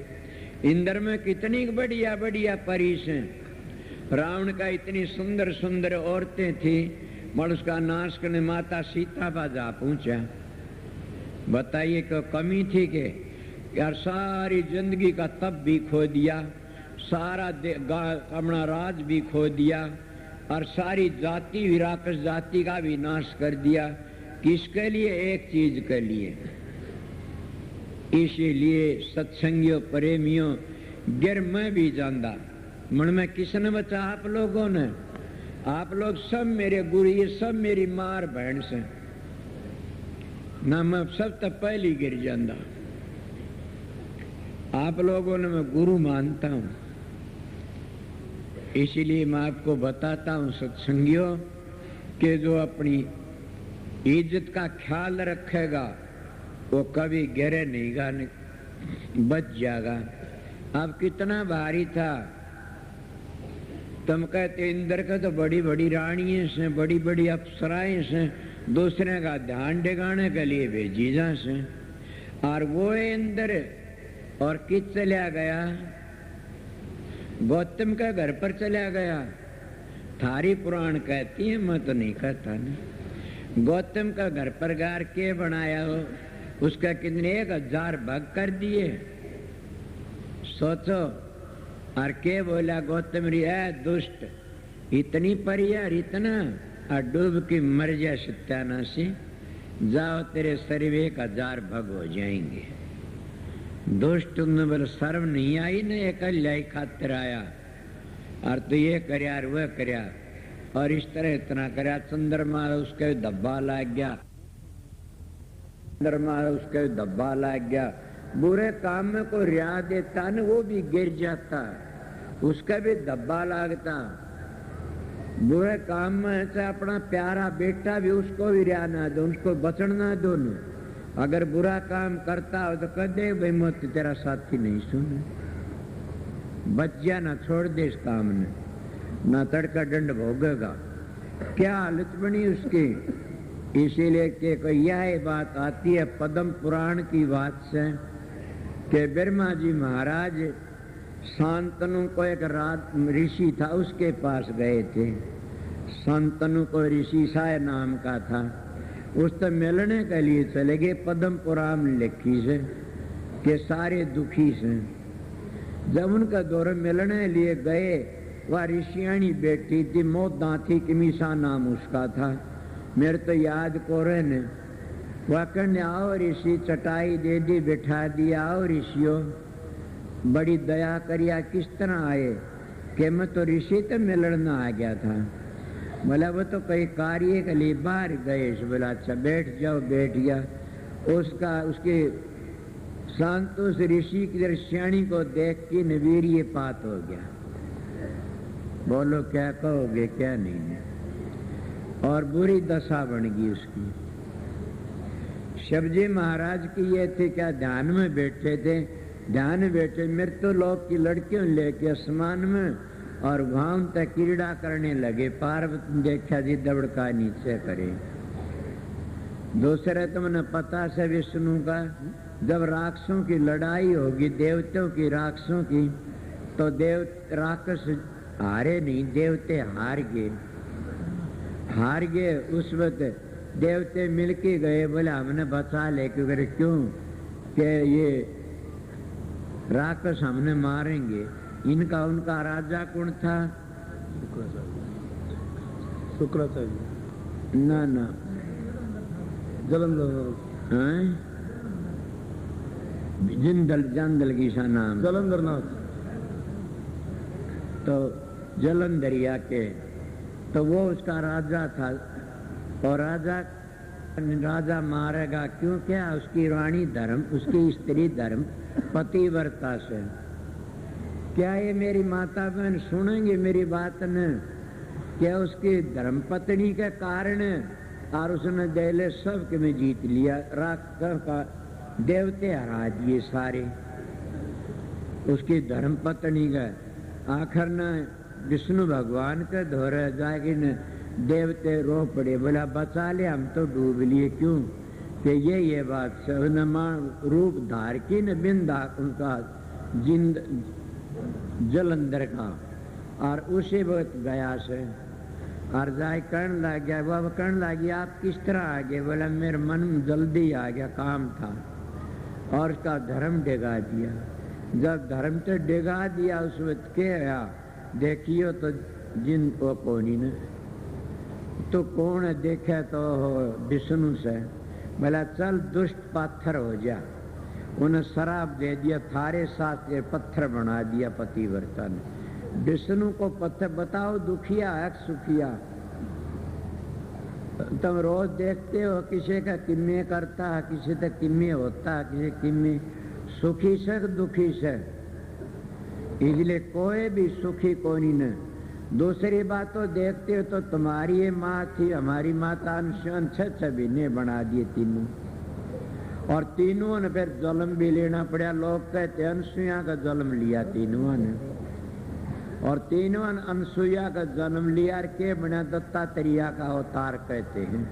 S1: इंद्र में कितनी बढ़िया बढ़िया परीस हैं। रावण का इतनी सुंदर सुंदर औरतें थी, मगर उसका नाश करने माता सीता पर जा पहुंचा। बताइए क्यों कमी थी कि यार सारी जिंदगी का तप भी खो दिया, सारा अपना राज भी खो दिया, और सारी जाति विराकस जाति का भी नाश कर दिया। किसके लिए? एक चीज के लिए। इसीलिए सत्संगियों प्रेमियों गिर में भी जाना मन में किसने बचा? आप लोगों ने। आप लोग सब मेरे गुरु, ये सब मेरी मार बहन से ना, मैं सब तक पहली गिर जाता। आप लोगों ने मैं गुरु मानता हूं, इसीलिए मैं आपको बताता हूं सत्संगियों कि जो अपनी इज्जत का ख्याल रखेगा वो कभी गिरे नहीं गा, बच जाएगा। अब कितना भारी था, तुम कहते इंद्र का तो बड़ी बड़ी रानियां से, बड़ी बड़ी अप्सराएं से, दूसरे का ध्यान डिगाने के लिए भेजी जा से, और वो इंद्र और किस चला गया? गौतम का घर पर चला गया। थारी पुराण कहती है, मैं तो नहीं कहता ना। गौतम का घर पर गार के बनाया हो, उसका कितने 1000 भाग कर दिए, सोचो। और के बोला गौतम री है दुष्ट, इतनी परियार इतना, और डूब की मर जा सत्यानाशी। जाओ तेरे सर्व 1000 भग हो जाएंगे। दुष्ट बोले सर्व नहीं आई न अकल्याई खातिर आया और तो ये करया और वह करया और इस तरह इतना करया। चंद्रमा उसके धब्बा लग गया, चंद्रमा उसके धब्बा लग गया। बुरे काम में को रिया देता न वो भी गिर जाता, उसका भी धब्बा लगता। बुरे काम में से अपना प्यारा बेटा भी उसको भी रिया ना दो, उसको बचन ना दो न। अगर बुरा काम करता हो तो कह दे भाई मत तेरा साथी नहीं सुने, बच जा ना, छोड़ दे इस काम ने, ना तड़का दंड भोगेगा। क्या हालत बनी उसकी। इसीलिए कि यह बात आती है पद्म पुराण की बात से कि ब्रह्मा जी महाराज शांतनु को एक ऋषि था उसके पास गए थे। शांतनु को ऋषि साय नाम का था, उससे मिलने के लिए चले गए। पद्म पुराण लिखी से कि सारे दुखी से। जब उनका दौर मिलने लिए गए, वह ऋषियाणी बैठी थी, मोदा थी, किमीसा नाम उसका था, मेरे तो याद को रहे ने। वह कहने आओ ऋषि, चटाई दे दी, बिठा दिया, आओ ऋषियों, बड़ी दया करिया। किस तरह आए कि मैं तो ऋषि तो मिलना आ गया था। बोला वो तो कई कार्य के लिए बाहर गए। बोला अच्छा बैठ जाओ, बैठ गया। उसके शांतोष ऋषि की ऋषियाणी को देख के नवीर्य पात हो गया। बोलो क्या कहोगे क्या नहीं। और बुरी दशा बन गई उसकी। शिवजी महाराज की ये थे क्या ध्यान में बैठे थे, ध्यान में बैठे मृत्युलोक की लड़कियों लेके आसमान में और घाव तक क्रीड़ा करने लगे। पार्वती देखा जी दबड़का नीचे करे। दूसरे तुमने पता से विष्णु का जब राक्षसों की लड़ाई होगी, देवताओं की राक्षसों की, तो देव राक्षस हारे नहीं, देवते हार गए। हार गए उस वक्त देवते मिलके गए, बोले हमने बचा ले। क्यों कि ये राक्षस हमने मारेंगे। इनका उनका राजा कौन था?
S2: शुक्राचार्य
S1: ना ना
S2: जलंधर,
S1: जिंदल जंदल की सा नाम
S2: जलंधर नाथ।
S1: तो जलंधरिया के तो वो उसका राजा था। और राजा मारेगा क्यों? क्या उसकी रानी धर्म, उसकी स्त्री धर्म पतिव्रता से। क्या ये मेरी माता बहन सुनेंगे मेरी बात न? क्या उसकी धर्मपत्नी के कारण और उसने देले सब के में जीत लिया, राक्षस का देवते हरा दिए सारे। उसकी धर्मपत्नी का आखिर न विष्णु भगवान के धोरे जाके न देवते रो पड़े, बोला बचा ले, हम तो डूब लिए। क्यों कि ये बात से रूप धार की न बिंदा उनका जिंद जलंधर का। और उसी वक्त गया से और जाए कर्ण लग गया। वह कर्ण लग गया आप किस तरह आ गए? बोला मेरे मन में जल्दी आ गया, काम था। और उसका धर्म डिगा दिया। जब धर्म तो डिगा दिया उस वक्त क्या देखियो तो जिन को कौनी ने तो कौन है देखे तो विष्णु से। बोला चल दुष्ट पत्थर हो जा। उन्हें शराब दे दिया, थारे साथ ये पत्थर बना दिया पतिव्रता ने। विष्णु को पत्थर बताओ दुखिया है सुखिया? तुम रोज देखते हो किसी का किम्मे करता है, किसी तक किम्मे होता है, किसी किम्मे सुखी से दुखी से। इसलिए कोई भी सुखी कोई न। दूसरी बात तो देखते हो तो तुम्हारी ये माँ थी, हमारी माता अंशन छह ने बना दिए तीनों। और तीनों ने फिर जन्म भी लेना पड़ा। लोग कहते अनसुईया का जन्म लिया तीनों ने। और तीनों अनसुईया का जन्म लिया के बना दत्तात्रेय का अवतार कहते हैं।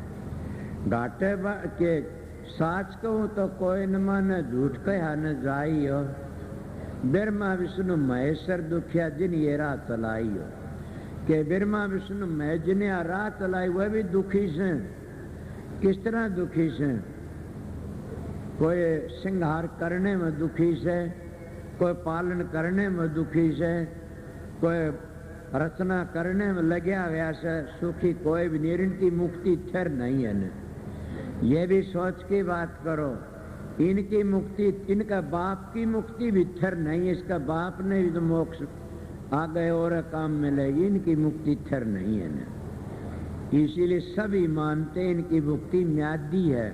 S1: घाटे के साच कहूँ तो कोई न माने, झूठ कहा न जाई हो। ब्रह्मा विष्णु महेश्वर दुखिया जिन ये राह चलाई हो। कि ब्रह्मा विष्णु महेश जिन्हें राह चलाई वह भी दुखी से। किस तरह दुखी से? कोई श्रृंगार करने में दुखी से, कोई पालन करने में दुखी से, कोई रचना करने में लग्या हुआ से सुखी कोई भी नहीं। इनकी मुक्ति थिर नहीं है न। ये भी सोच की बात करो, इनकी मुक्ति, इनका बाप की मुक्ति भी थर नहीं, इसका बाप ने भी तो मोक्ष आ गए और काम मिलेगी, इनकी मुक्ति थर नहीं है ना। इसीलिए सभी मानते इनकी मुक्ति म्यादी है।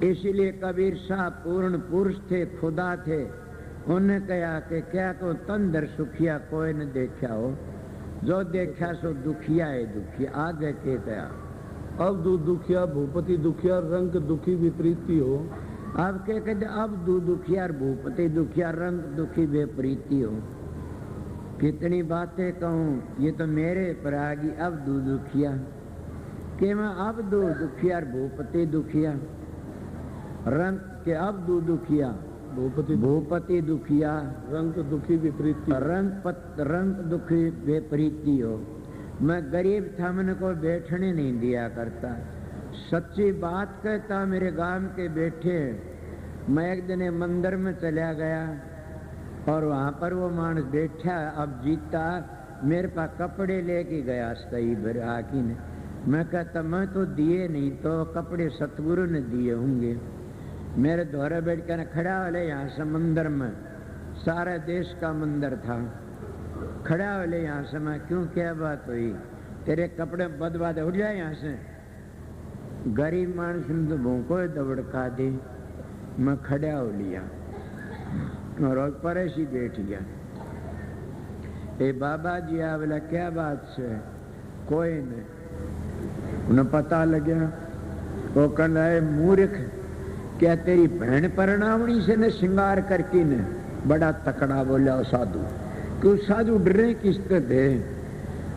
S1: इसीलिए कबीर साहब पूर्ण पुरुष थे, खुदा थे। उन्हें कहा कि क्या को तंदर सुखिया कोई न देखा हो, जो देखा सो दुखिया है दुखिया। आगे के कहा
S2: अब दुखिया भूपति दुखिया रंग दुखी विपरीती हो।
S1: अब के कहते अब दुखिया भूपति दुखिया रंग दुखी विपरीती हो। कितनी बातें कहूँ, ये तो मेरे पर आ गई। अब दुखिया के मैं अब दुखिया भूपति दुखिया रंग के अब दुखिया भूपति दुखिया
S2: रंग दुखी विपरीती
S1: रंग दुखी विपरीती हो। मैं गरीब था, मन को बैठने नहीं दिया करता। सच्ची बात कहता, मेरे गांव के बैठे। मैं एक दिन मंदिर में चला गया और वहाँ पर वो मानस बैठा, अब जीता मेरे पास कपड़े लेके गया सही भर आकी ने। मैं कहता मैं तो दिए नहीं, तो कपड़े सतगुरु ने दिए होंगे। मेरे द्वारा बैठ कर खड़ा वाले यहाँ से मंदिर में, सारा देश का मंदिर था, खड़ा वाले यहाँ से। मैं क्यों, क्या बात हुई, तेरे कपड़े बदबाद उठ जाए यहाँ से। गरीब मानस ने तो भूखो दबड़का दे। मैं खड़ा हो लिया और परेश ही बैठ गया। ए बाबा जी आ बोला क्या बात से, कोई नहीं। उन्हें पता लग गया। वो कहना है मूर्ख, क्या तेरी बहन परनावणी से न श्रृंगार करके न। बड़ा तकड़ा बोला साधु, क्यों साधु डरे किसके थे,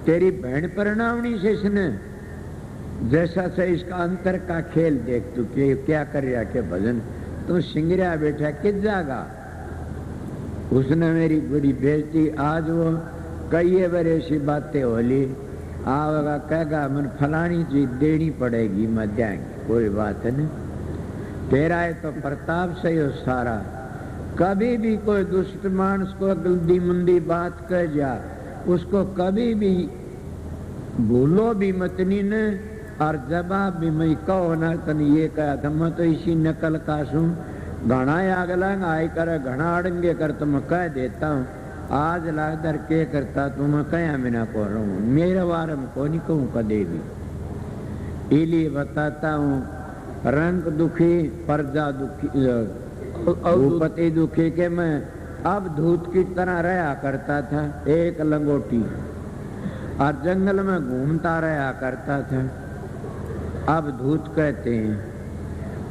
S1: तेरी बहन परनावणी से इसने जैसा से इसका अंतर का खेल देख तू क्या कर रहा के भजन, तू सिंगरिया बैठा किस जागा। उसने मेरी बड़ी बेइज्जती। आज वो कई बार ऐसी बातें होली आवेगा, कहेगा मन फलानी चीज देनी पड़ेगी, मैं देंगे, कोई बात नहीं। तेरा है तो प्रताप से हो सारा। कभी भी कोई दुष्ट मानस को गंदी मंदी बात कह जा, उसको कभी भी भूलो भी मतनी ने, और जवाब भी मैं कहो ना तन ये कहा था। मैं तो इसी नकल का सू घना आगला आई कर घना अड़ंगे कर तो मैं कह देता हूँ। आज लादर के करता तो मैं कया बिना को रहा हूँ, मेरे बारे में को नहीं कहूँ कदे भी। इलिए बताता हूँ, रंग दुखी प्रजा दुखी भूपति दुखी के मैं अब धूत की तरह रहा करता था, एक लंगोटी, और जंगल में घूमता रहा करता था। अब धूत कहते हैं,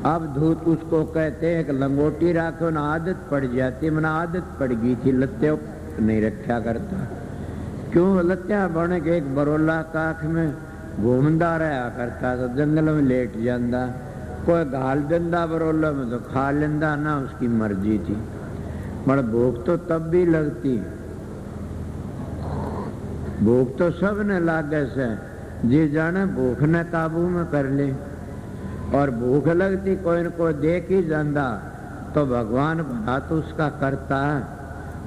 S1: अब धूत उसको कहते हैं। एक लंगोटी राखो ना आदत पड़ जाती, मैंने आदत पड़ गई थी, लत्ते नहीं रखा करता। क्यों लत्या बन के एक बरोला काख में घूमता रहा करता था, जंगल में लेट जाता। कोई घाल देंदा बरोला में तो खा लेंदा ना, उसकी मर्जी थी। मगर भूख तो तब भी लगती, भूख तो सब ने लागे से, जी जाने भूख न काबू में कर ले। और भूख लगती कोई न कोई देख ही जाता तो भगवान भला तो उसका करता,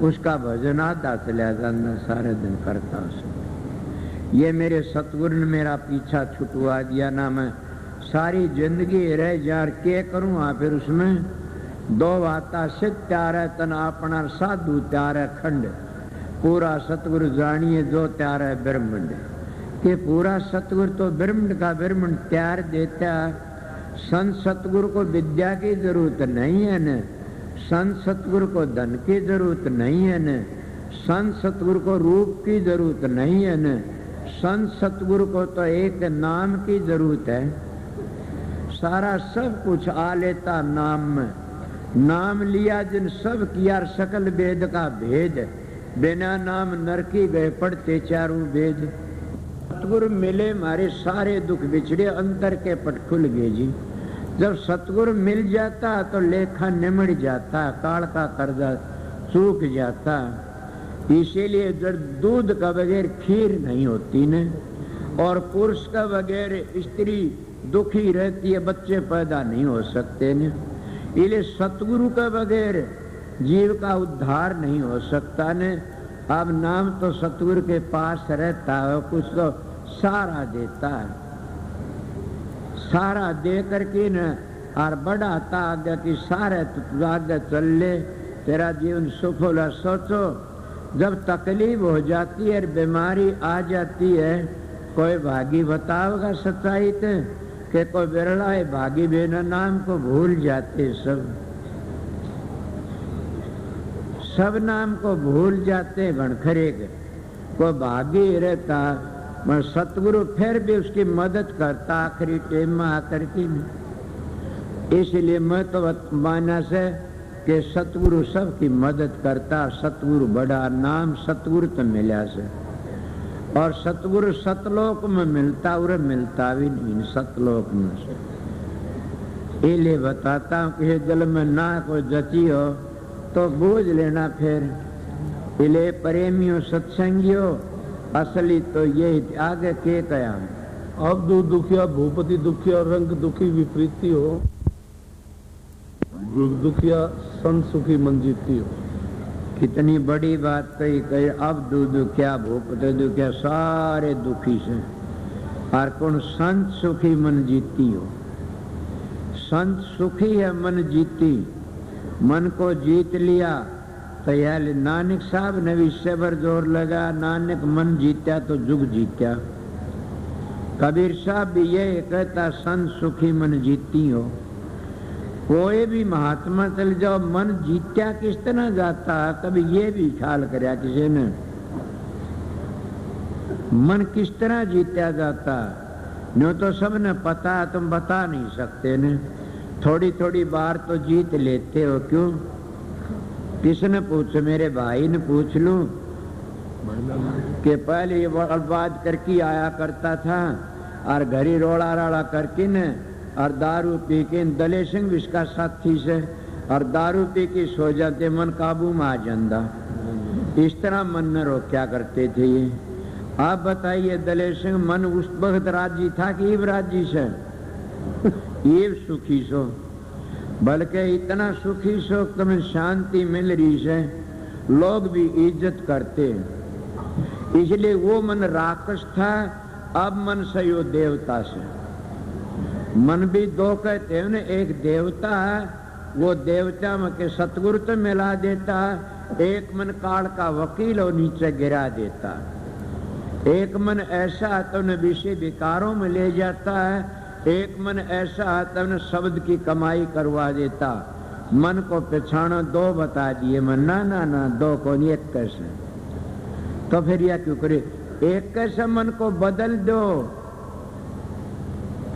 S1: उसका भजन आधा चला जाता, सारे दिन करता उसको। ये मेरे सतगुरु ने मेरा पीछा छुटवा दिया ना, मैं सारी जिंदगी रह जार के करूँ। फिर उसमें दो बाता सिद्ध त्यार है तन अपना, साधु त्यार है खंड। पूरा सतगुरु जानिए जो त्यार है ब्रह्मंड के। पूरा सतगुरु तो ब्रह्मंड का ब्रह्मंड त्यार देता। संत सतगुरु को विद्या की जरूरत नहीं है न, संत सतगुरु को धन की जरूरत नहीं है न, संत सतगुरु को रूप की जरूरत नहीं है न, संत सतगुरु को तो एक नाम की जरूरत है। सारा सब कुछ आ लेता नाम में। नाम लिया जिन सब किया सकल वेद का भेद, बिना नाम नरकी गए पढ़ते चारों वेद। सतगुरु मिले मारे सारे दुख बिछड़े, अंतर के पट खुल गए जी। जब सतगुरु मिल जाता तो लेखा निमड़ जाता, काल का कर्जा सूख जाता। इसीलिए जब दूध का बगैर खीर नहीं होती न, और पुरुष का बगैर स्त्री दुखी रहती है, बच्चे पैदा नहीं हो सकते न। इसलिए सतगुरु के बगैर जीव का उद्धार नहीं हो सकता न। अब नाम तो सतगुरु के पास रहता है, कुछ तो सारा देता है। सारा दे करके न और बढ़ाता आगे कि सारे तो आगे चल ले, तेरा जीवन सफल है। सोचो जब तकलीफ हो जाती है, बीमारी आ जाती है, कोई भागी बताओगा सच्चाई ते कि कोई बिरला है भागी बिना नाम को भूल जाते, सब नाम को भूल जाते घणखरे के। कोई भागी रहता मैं सतगुरु फिर भी उसकी मदद करता आखिरी टाइम में आकर के। इसलिए मैं तो माना से कि सतगुरु सबकी मदद करता, सतगुरु बड़ा नाम सतगुरु तो मिला से। और सतगुरु सतलोक में मिलता और मिलता भी नहीं सतलोक में से। इसलिए बताता हूँ कि जल में ना कोई जची हो तो बूझ लेना। फिर इसलिए प्रेमियों सत्संगियों असली तो ये आगे के कया।
S2: अब दुखिया भूपति दुखिया रंग दुखी विपरीती हो, दुखिया संत सुखी मन जीती हो।
S1: कितनी बड़ी बात कही। अब दुखिया भूपति दुखिया सारे दुखी से, और कौन संत सुखी मन जीती हो। संत सुखी है मन जीती, मन को जीत लिया तो यार नानक साहब ने भी सेवर जोर लगा, नानक मन जीत्या तो जुग जीत्या। कबीर साहब भी ये कहता संत सुखी मन जीती हो। कोई भी महात्मा चल जाओ मन जीत्या किस तरह जाता, कभी ये भी ख्याल कराया किसी ने, मन किस तरह जीत्या जाता। नो तो सबने पता, तुम बता नहीं सकते ने। थोड़ी थोड़ी बार तो जीत लेते हो, क्यों? किसने पूछो? मेरे भाई ने पूछ लूं कि पहले ये बात करके आया करता था और घरी रोड़ा राड़ा करके न और दारू पी के, दले सिंह भी इसका साथी से, और दारू पी के सो जाते, मन काबू में आ जाता। इस तरह मन न रोक्या करते थे ये। आप बताइए दले सिंह मन उस वक्त राजी था कि इब राजी से? ये सुखी सो, बल्कि इतना सुखी सो तुम्हें शांति मिल रही से, लोग भी इज्जत करते। इसलिए वो मन राक्षस था, अब मन से यो देवता से। मन भी दो कहते हैं ना, एक देवता है, वो देवता में के सतगुरु तो मिला देता, एक मन काल का वकील और नीचे गिरा देता। एक मन ऐसा तो न विषय विकारों में ले जाता है, एक मन ऐसा आता है शब्द की कमाई करवा देता। मन को पहचानो दो बता दिए, मन ना ना ना दो को नहीं, एक कैसे। तो फिर यह क्यों करे? एक कैसे मन को बदल दो।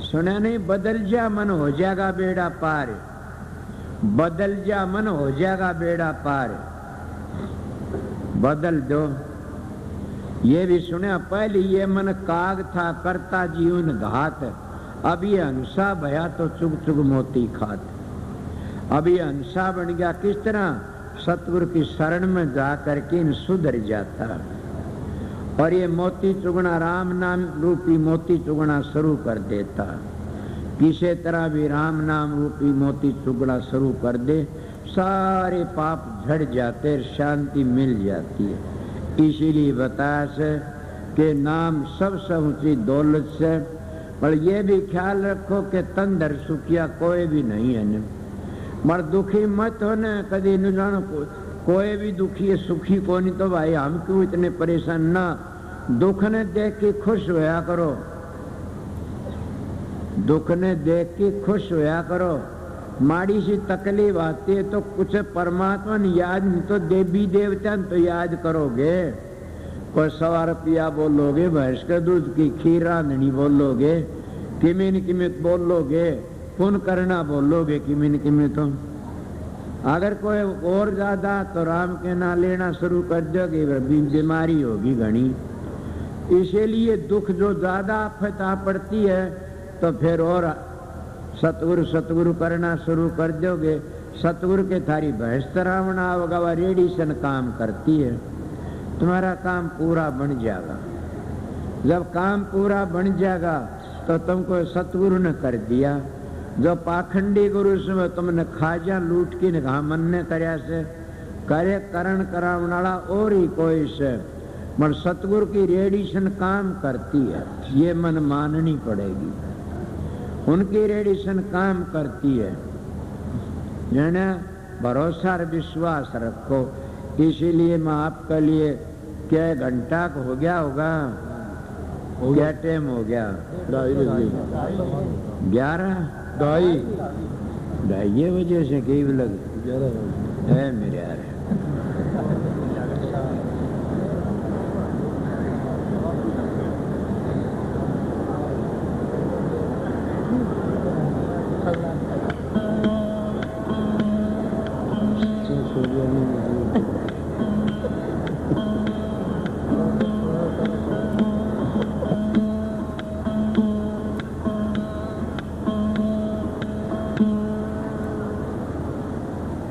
S1: सुना नहीं? बदल जा मन हो जाएगा बेड़ा पार, बदल जा मन हो जाएगा बेड़ा पार। बदल दो। ये भी सुना, पहले ये मन काग था करता जीवन घात, अब ये हंसा भया तो चुग चुग मोती खात। अब ये हंसा बन गया किस तरह? सतगुरु की शरण में जा करके इन सुधर जाता। और ये मोती चुगना राम नाम रूपी मोती चुगना शुरू कर देता। किसी तरह भी राम नाम रूपी मोती चुगना शुरू कर दे, सारे पाप झड़ जाते, शांति मिल जाती है। इसीलिए बताया से कि नाम सबसे ऊंची दौलत से। पर ये भी ख्याल रखो कि तंदर सुखिया कोई भी नहीं है न। मर दुखी मत हो न, कभी न जानो कोई भी दुखी है सुखी को नहीं। तो भाई हम क्यों इतने परेशान? ना, दुख ने देख के खुश होया करो, दुख ने देख के खुश होया करो। माड़ी सी तकलीफ आती है तो कुछ परमात्मा ने याद नहीं तो देवी देवता तो याद करोगे। कोई 100 रुपया बोलोगे, भैंस के दूध की खीर रांधनी बोलोगे, किमिन किमित बोलोगे, पुण्य करना बोलोगे किमिन किमित। तो अगर कोई और ज्यादा तो राम के ना लेना शुरू कर दोगे, बीमारी होगी घनी। इसीलिए दुख जो ज्यादा आफत आ पड़ती है तो फिर और सतगुरु सतगुरु करना शुरू कर दोगे। सतगुरु के थारी भैंस तरावना होगा, वह रेडिसन काम करती है, तुम्हारा काम पूरा बन जाएगा। जब काम पूरा बन जाएगा तो तुमको सतगुरु ने कर दिया। जो पाखंडी गुरु से तुमने खाजा लूट की निगाह मन ने करया से करे करण करावनाला और ही कोई से, मगर सतगुरु की रेडिसन काम करती है, ये मन माननी पड़ेगी। उनकी रेडिसन काम करती है। जाना भरोसा और विश्वास रखो। इसीलिए मैं आपके लिए क्या घंटा हो गया होगा, क्या टाइम हो गया? 11:30 बजे से कई लग है मेरे यार।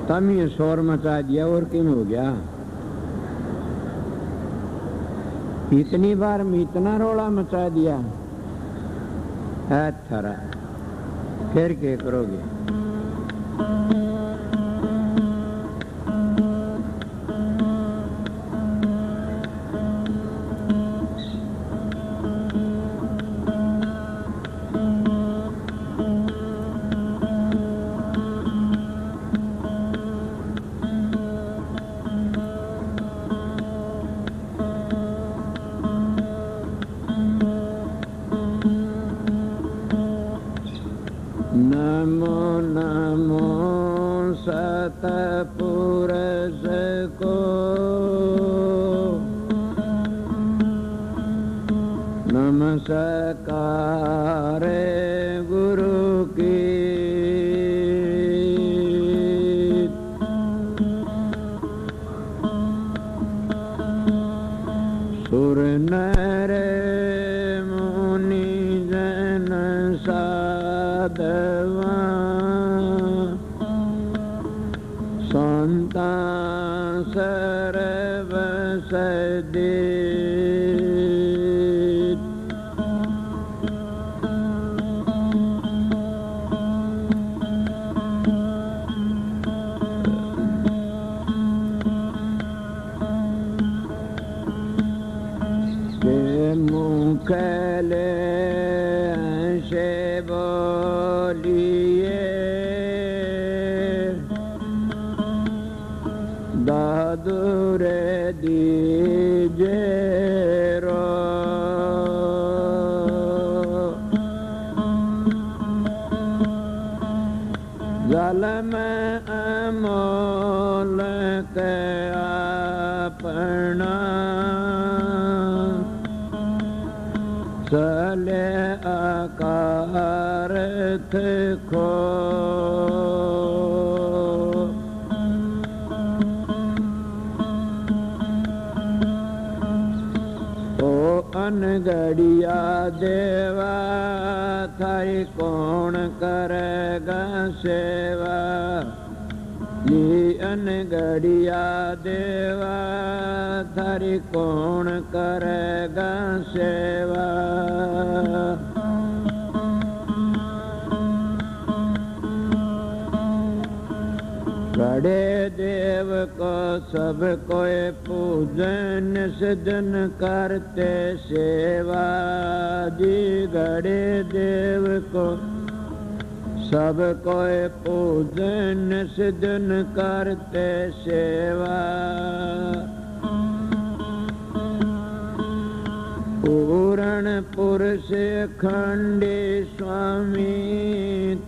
S1: तम ये शोर मचा दिया और क्यों हो गया? इतनी बार में इतना रोला मचा दिया है थारा, फिर क्या करोगे? सतपुरुष को नमस्कार गुरु की। सुर नर मुनि जन साधवा संता सर्व सदे। मुखले से बोलिए दादुर दीजे रो। जल में अमोल के अपना चले आकार खो। ओ अनगढ़िया देवा थारी कौन करेगा सेवा। ये अनगढ़िया देवा थारी कौन करेगा सेवा। बड़े देव को सब कोई पूजन सजन करते सेवा जी। गड़े देव को सब कोई पूजन सजन करते सेवा। पूरण पुरुष खंडे स्वामी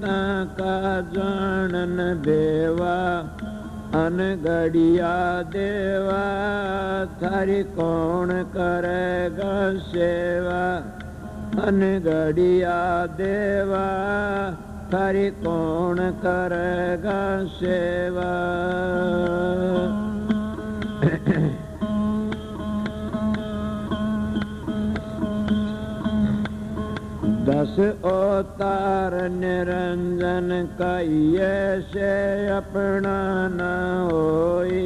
S1: ताका जानन देवा। अनगढ़िया देवा थारी कौन करेगा सेवा। अनगढ़िया देवा थारी कौन करेगा सेवा। दस अवतार निरंजन कहिए से अपना न होई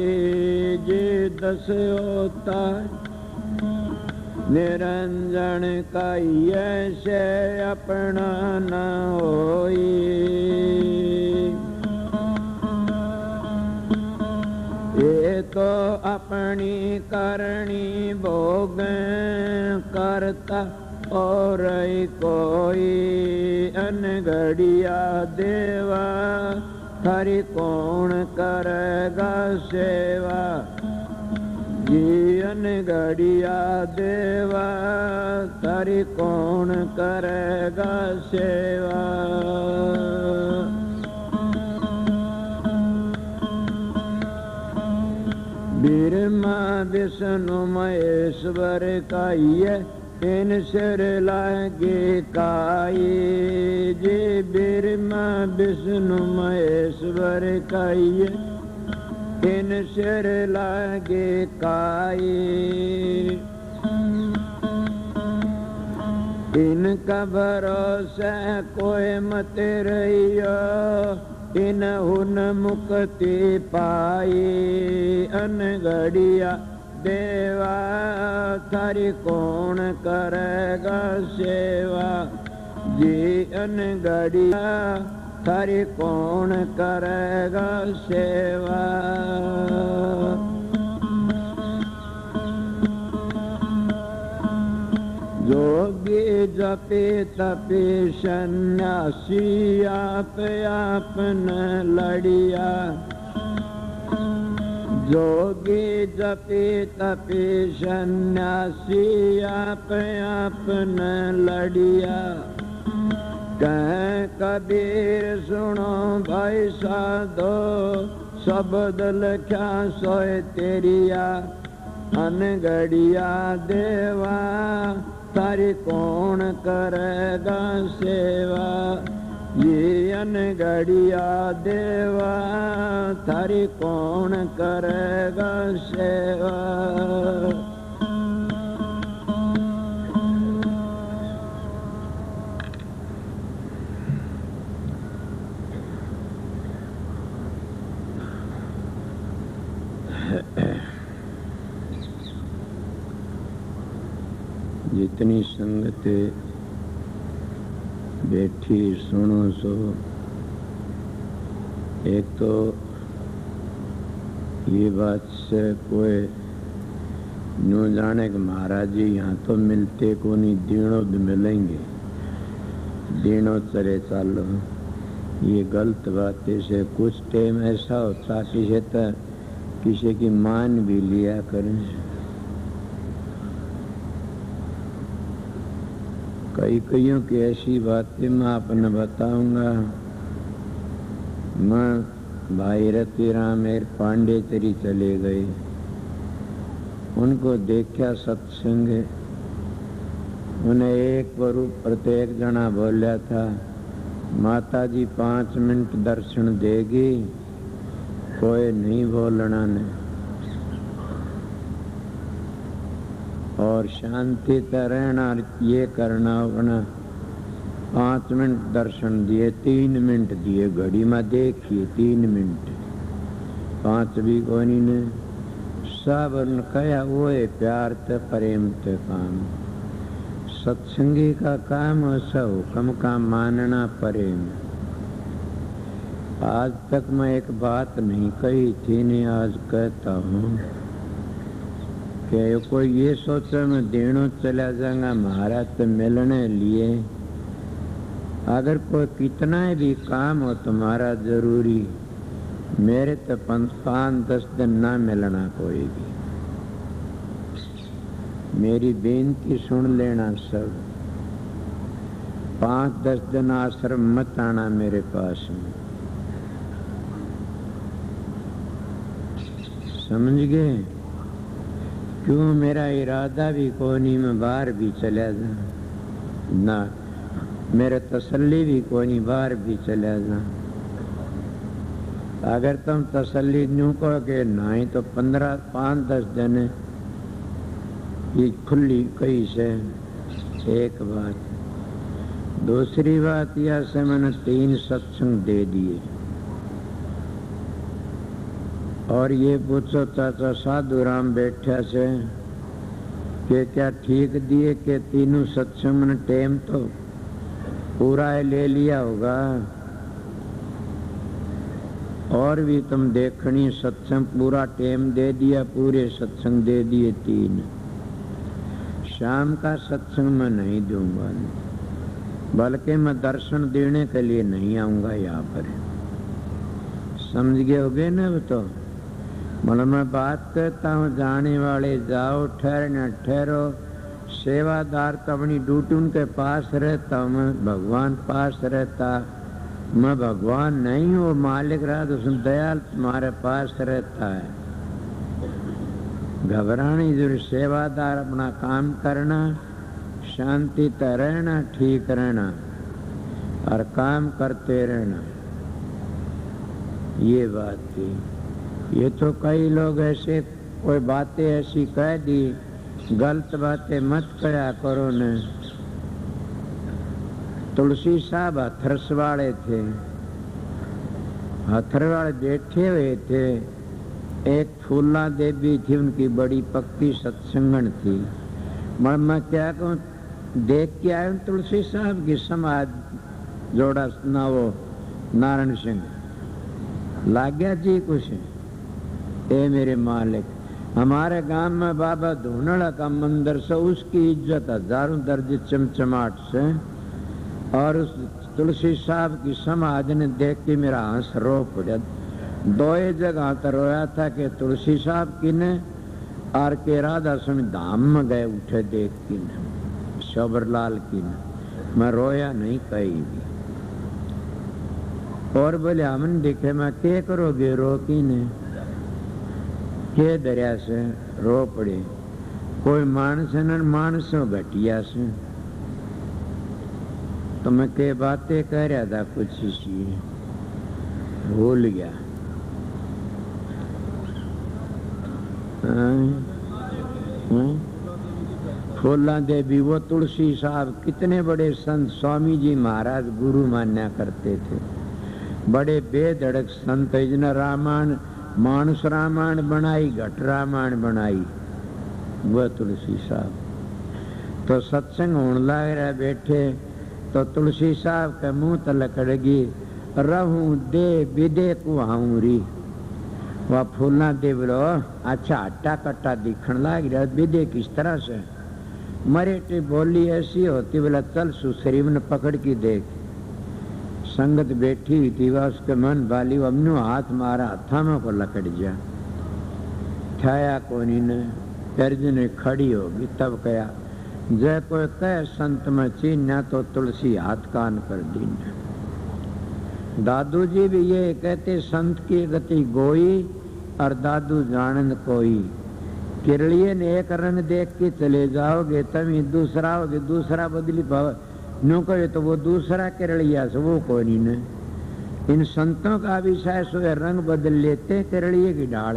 S1: जी। 10 अवतार निरंजन कहिए से अपना न होई। ये तो अपनी करनी भोग करता और कोई अनगढ़िया देवा थारी कौन करेगा सेवा जी अनगढ़िया देवा थारी कौन करेगा सेवा ब्रह्मा विष्णु महेश्वर काइए इन सिर लागे काई जे ब्रह्मा विष्णु महेश्वर काइए इन सिर लागे काई इनका भरोसा कोई मत रहियो इन हुन मुक्ति पाई अनगढ़िया देवा थारी कौन करेगा सेवा जी अनगढ़िया थारी कौन करेगा सेवा जोगी जपे तपे सन्यासी आप न लड़िया जोगी जपे तपे सन्यासी आप न लड़िया कह कबीर सुनो भाई साधो शब्द लख्या सोए तेरिया अनगढ़िया देवा तारी कौन करेगा सेवा ये अनगढ़िया देवा तारी कौन करेगा सेवा जितनी संगत बैठी सुनो सो एक तो ये बात से कोई न्यू जाने कि महाराज जी यहाँ तो मिलते को नहीं दिनों मिलेंगे दिनों चले चालो ये गलत बात से कुछ टाइम ऐसा होता किसी की मान भी लिया करें कईयों की ऐसी बातें मैं आपने बताऊंगा। मैं भाई रतिराम पांडे तेरी चले गए, उनको देखा सत्संग, उन्हें एक पर प्रत्येक जना बोला था माता जी 5 मिनट दर्शन देगी, कोई नहीं बोलना ने और शांति से रहना ये करना अपना। 5 मिनट दर्शन दिए, 3 मिनट दिए, घड़ी में देखिए 3 मिनट, 5 भी कोई ने सब कहा वो है प्यार ते प्रेम ते काम। सत्संगी का काम ऐसा हुक्म का मानना प्रेम। आज तक मैं एक बात नहीं कही थी, नहीं आज कहता हूँ कि कोई ये सोचे मैं देनों चला जाऊंगा महाराज से मिलने लिए। अगर कोई कितना भी काम हो तुम्हारा जरूरी, मेरे तो 5-10 दिन ना मिलना कोई भी। मेरी बेनती सुन लेना सब, 5-10 दिन आश्रम मत आना मेरे पास में, समझ गए? क्यों मेरा इरादा भी कोई नहीं, मैं बाहर भी चला जा ना, मेरे तसल्ली भी कोई नहीं, बाहर भी चला जा। अगर तुम तसल्ली न्यू कहो कि नहीं तो 5-10 दिन ये खुली कही से। एक बात। दूसरी बात यह से मैंने 3 सत्संग दे दिए और ये पूछो चाचा साधु राम बैठा से कि क्या ठीक दिए कि तीनों सत्संग ने टाइम तो पूरा ले लिया होगा, और भी तुम देखनी सत्संग पूरा टाइम दे दिया, पूरे सत्संग दे दिए 3। शाम का सत्संग मैं नहीं दूंगा, बल्कि मैं दर्शन देने के लिए नहीं आऊंगा यहाँ पर। समझ गए होगे ना? तो मतलब मैं बात करता हूँ, जाने वाले जाओ, ठहरे न ठहरो, सेवादार तो अपनी ड्यूटी उनके पास रहता हूँ, मैं भगवान पास रहता। मैं भगवान नहीं हूँ, मालिक रहा तो दयाल तुम्हारे पास रहता है। घबरानी जरूर, सेवादार अपना काम करना, शांति तो रहना, ठीक रहना और काम करते रहना, ये बात थी। ये तो कई लोग ऐसे कोई बातें ऐसी कह दी, गलत बातें मत कहा करो न। तुलसी साहब हथरस वाले थे, हथर वाले बैठे हुए थे। एक फूला देवी थी, उनकी बड़ी पक्की सत्संगन थी। मैं क्या कहूँ, देख के आए तुलसी साहब की समाज जोड़ा ना, वो नारायण सिंह लाग गया जी कुछ। ए मेरे मालिक, हमारे गांव में बाबा धूनड़ा का मंदिर से उसकी इज्जत हजारों दर्जे चमचमाट से, और उस तुलसी साहब की समाज ने देख के मेरा हंस रो पड़ा। दो जगह तो रोया था कि तुलसी साहब की ने और के राधा स्वामी धाम में गए उठे देख की ने, शबरलाल की ने। मैं रोया नहीं कहीं भी। और बोले हमने देखे, मैं क्या करोगे रो की ने, के दरिया से रो पड़े। कोई मानस न मानसों घटिया से। तो मैं के बातें कह रहा था, कुछ इसी भूल गया। फूला देवी, वो तुलसी साहब कितने बड़े संत, स्वामी जी महाराज गुरु मान्या करते थे। बड़े बेधड़क संत, जिन्हें रामायण, मानस रामायण बनाई, घट रामायण बनाई, वह तुलसी साहब। तो सत्संग होने लग रहा, बैठे तो तुलसी साहब के मुंह तलक लगी, रहूं दे विदे कुहाऊं री। वह फूलना दे बोलो, अच्छा हट्टा कट्टा दिखण लग रहा, विदे किस तरह से? मरेटी बोली ऐसी होती, बोला चल सुसरी ने पकड़ की देख। संगत बैठी हुई थी, वह उसके मन वाली, अमनो हाथ मारा, हथा में को लकड़ जा छाया कोनी ने। गर्जने खड़ी होगी, तब कया जय कोई कह संत में चीन्या तो तुलसी हाथ कान कर दीना। दादू जी भी ये कहते, संत की गति गोई और दादू जानन कोई। किरलिए ने एक रंग देख के चले जाओगे, तभी दूसरा होगे, दूसरा बदली भाव नो करे तो वो दूसरा केरलिया से वो कोई नहीं। इन संतों का भी शायद सो रंग बदल लेते, केरलिए की ढाल,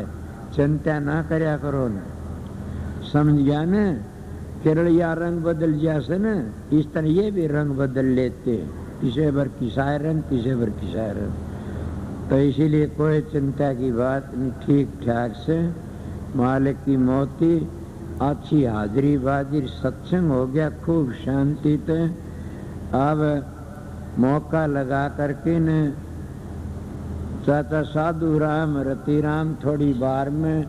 S1: चिंता ना करया करो न। समझ गया न? केरलिया रंग बदल जैसे न, इस तरह ये भी रंग बदल लेते, किसे भर किसाए रंग, किसे भर किसाए रंग। तो इसीलिए कोई चिंता की बात नहीं, ठीक ठाक से मालिक की मोती, अच्छी हाजिरी बाजिर, सत्संग हो गया खूब शांति से। अब मौका लगा करके न चाचा साधु राम रति राम थोड़ी बार में,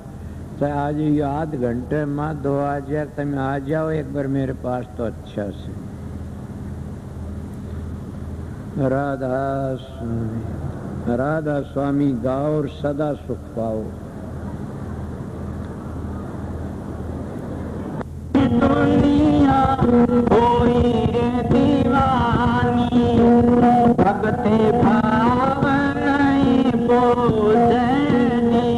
S1: चाहे आज ये आध घंटे में 2000 तुम आ जाओ एक बार मेरे पास तो अच्छा से। राधा स्वामी गाओ और सदा सुख पाओ।
S3: दुनिया कोई दीवानी, भगते भाव नहीं बोझनी।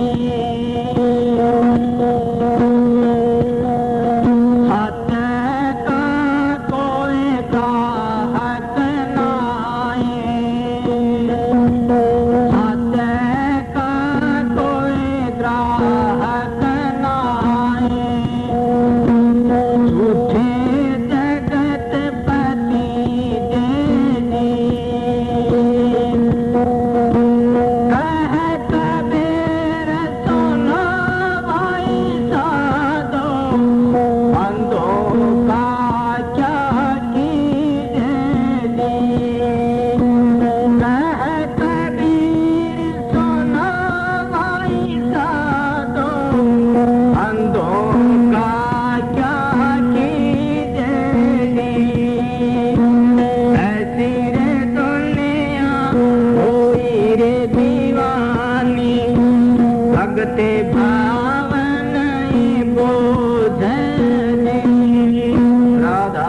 S3: हाथ का कोई ग्राहक नाई, हाथ का कोई ग्राहक नाई। जगत पति देनी, कह कबीर भगते भावन बोधनी राधा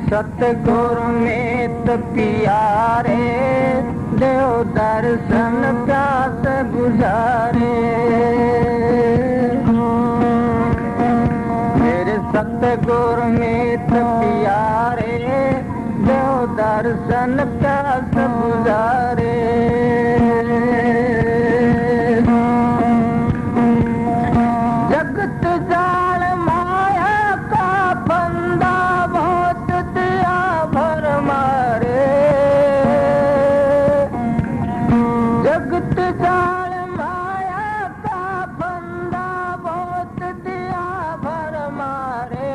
S3: सतगुरु में प्यारे देव दर्शन प्यास गुजारे मेरे सतगुरु में प्यारे देव दर्शन प्यास गुजारे जगत जाल माया का बंदा बहुत दिया भर मारे जगत जाल माया का बंदा बहुत दिया भर मारे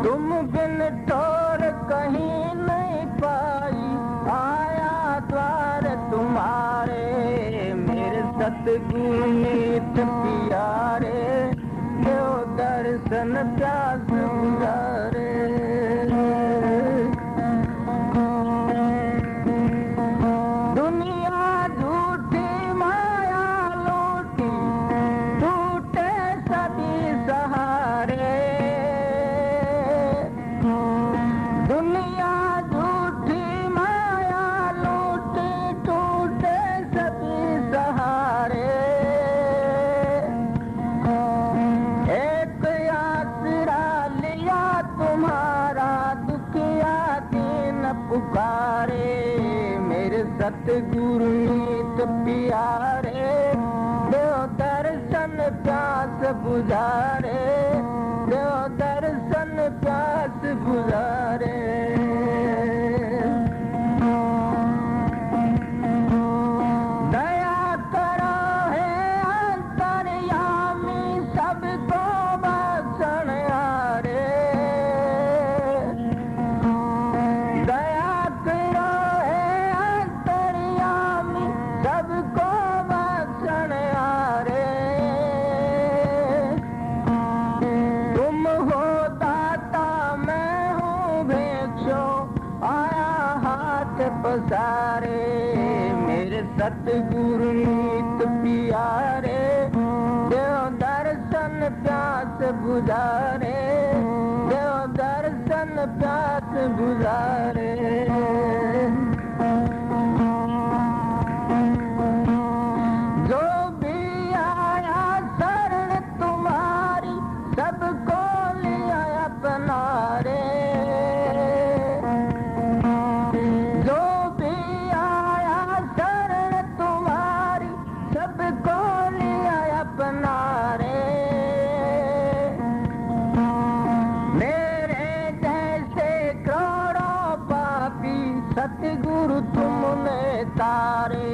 S3: तुम बिन टोर कहीं नहीं पाई आया द्वार तुम्हारे मेरे सतगुरु मीत प्यारे देव दर्शन प्यास गुजारे दुनिया झूठी माया लूटी टूटे सभी सहारे दुनिया झूठी माया लूटी टूटे सभी सहारे एक आसरा लिया तुम्हारा दुखिया दीन पुकारे मेरे सतगुरु मीत प्यारे देव दर्शन प्यास बुझारे देव दर्शन प्यास बुझारे दया करो है अंतर्यामी सबको बख्शण हारे दया करो है अंतर्यामी सबको बख्शण हारे तुम हो दाता मैं हूँ भिक्षु आया हाथ पसारे मेरे सतगुरु मीत प्यारे देव दर्शन प्यास गुजारे देव दर्शन प्यास गुजारे जो भी आया शरण तुम्हारी सबको लिया अपना रे जो भी आया शरण तुम्हारी सबको लिया अपना रे मेरे जैसे करोड़ों पापी सतगुरु तुमने तारे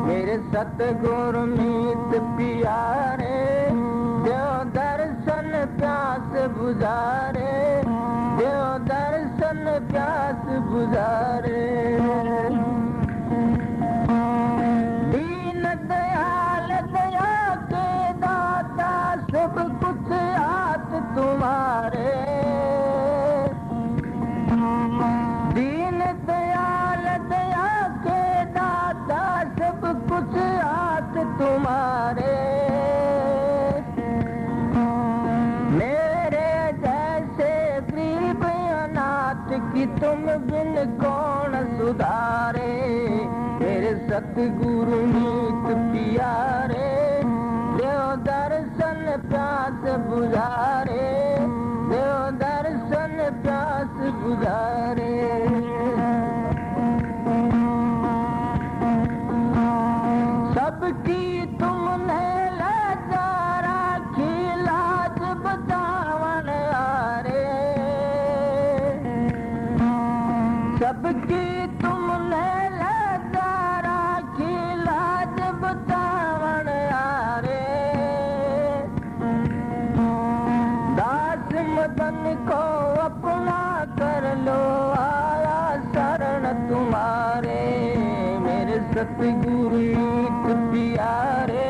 S3: मेरे सतगुरु मीत प्यारे देव दर्शन प्यास बुझारे देव दर्शन प्यास बुझारे दीन दयाल दया के दाता सब कुछ हाथ तुम्हारे दीन दयाल दया के दाता सब कुछ हाथ तुम्हारे मेरे जैसे गरीब अनाथ की तुम बिन कौन सुधारे मेरे सतगुरु मीत प्यारे देव दर्शन प्यास बुझारे देव दर्शन प्यास बुझारे सबकी तुमने लजारा खिलाज बतावन आरे सबकी तुमने लजारा खिलाज बतावन आरे दास मदन को अपना कर लो आया शरण तुम्हारे मेरे सतगुरु नीत प्यारे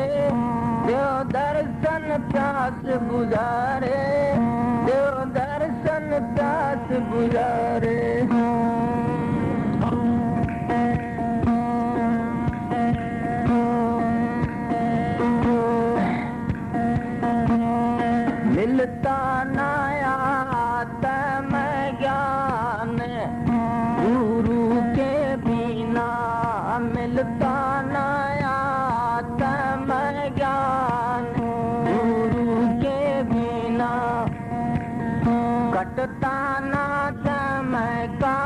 S3: देव दर्शन प्यास बुझारे देव दर्शन प्यास बुझारे मिलता नया आत्म ज्ञान गुरु के बिना मिलता नया आत्म ज्ञान गुरु के बिना कटता ना समय का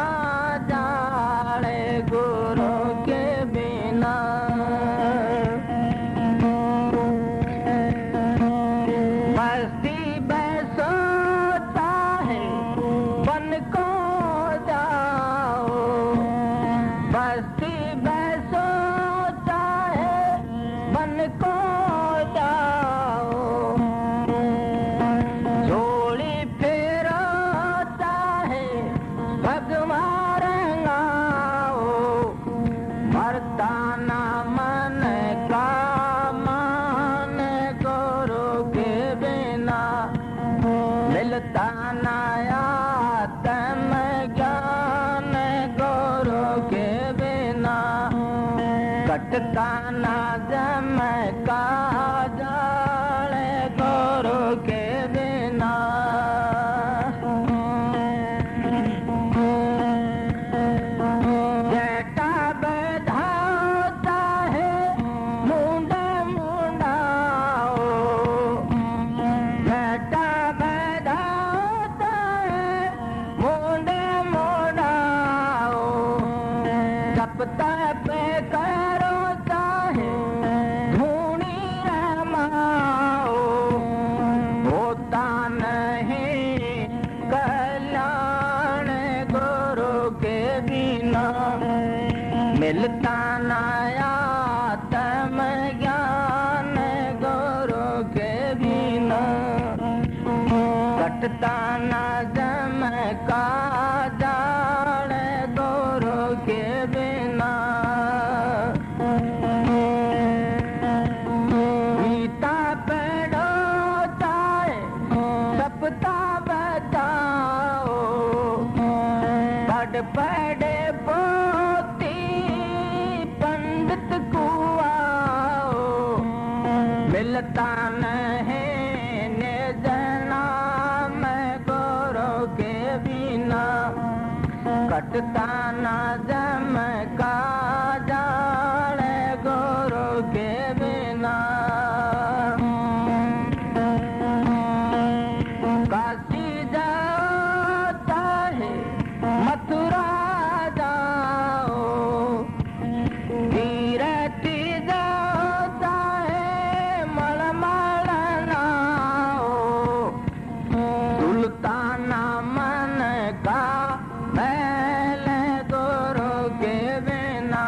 S3: जाड़े गुरु के बिना कटकाना जम का जाले गुरु के बिना जटा बधाता है मुंडा मुंडाओ जटा बधाता है मुंडा मुंडाओ जपता पे मिलता नया आत्म ज्ञान गुरु के बिना कटता न जम का जाड़ गुरु के बिना गीता पढ़ोता है सपता बताओ पढ़ पढ़े मिलता नहीं निज नाम गुरु के बिना कटता न जम का जाड़ गुरु के बिना काशी जाता है मथुरा जाओ तीरथ जाता है सुल्ताना मन का बैल गुरु के बिना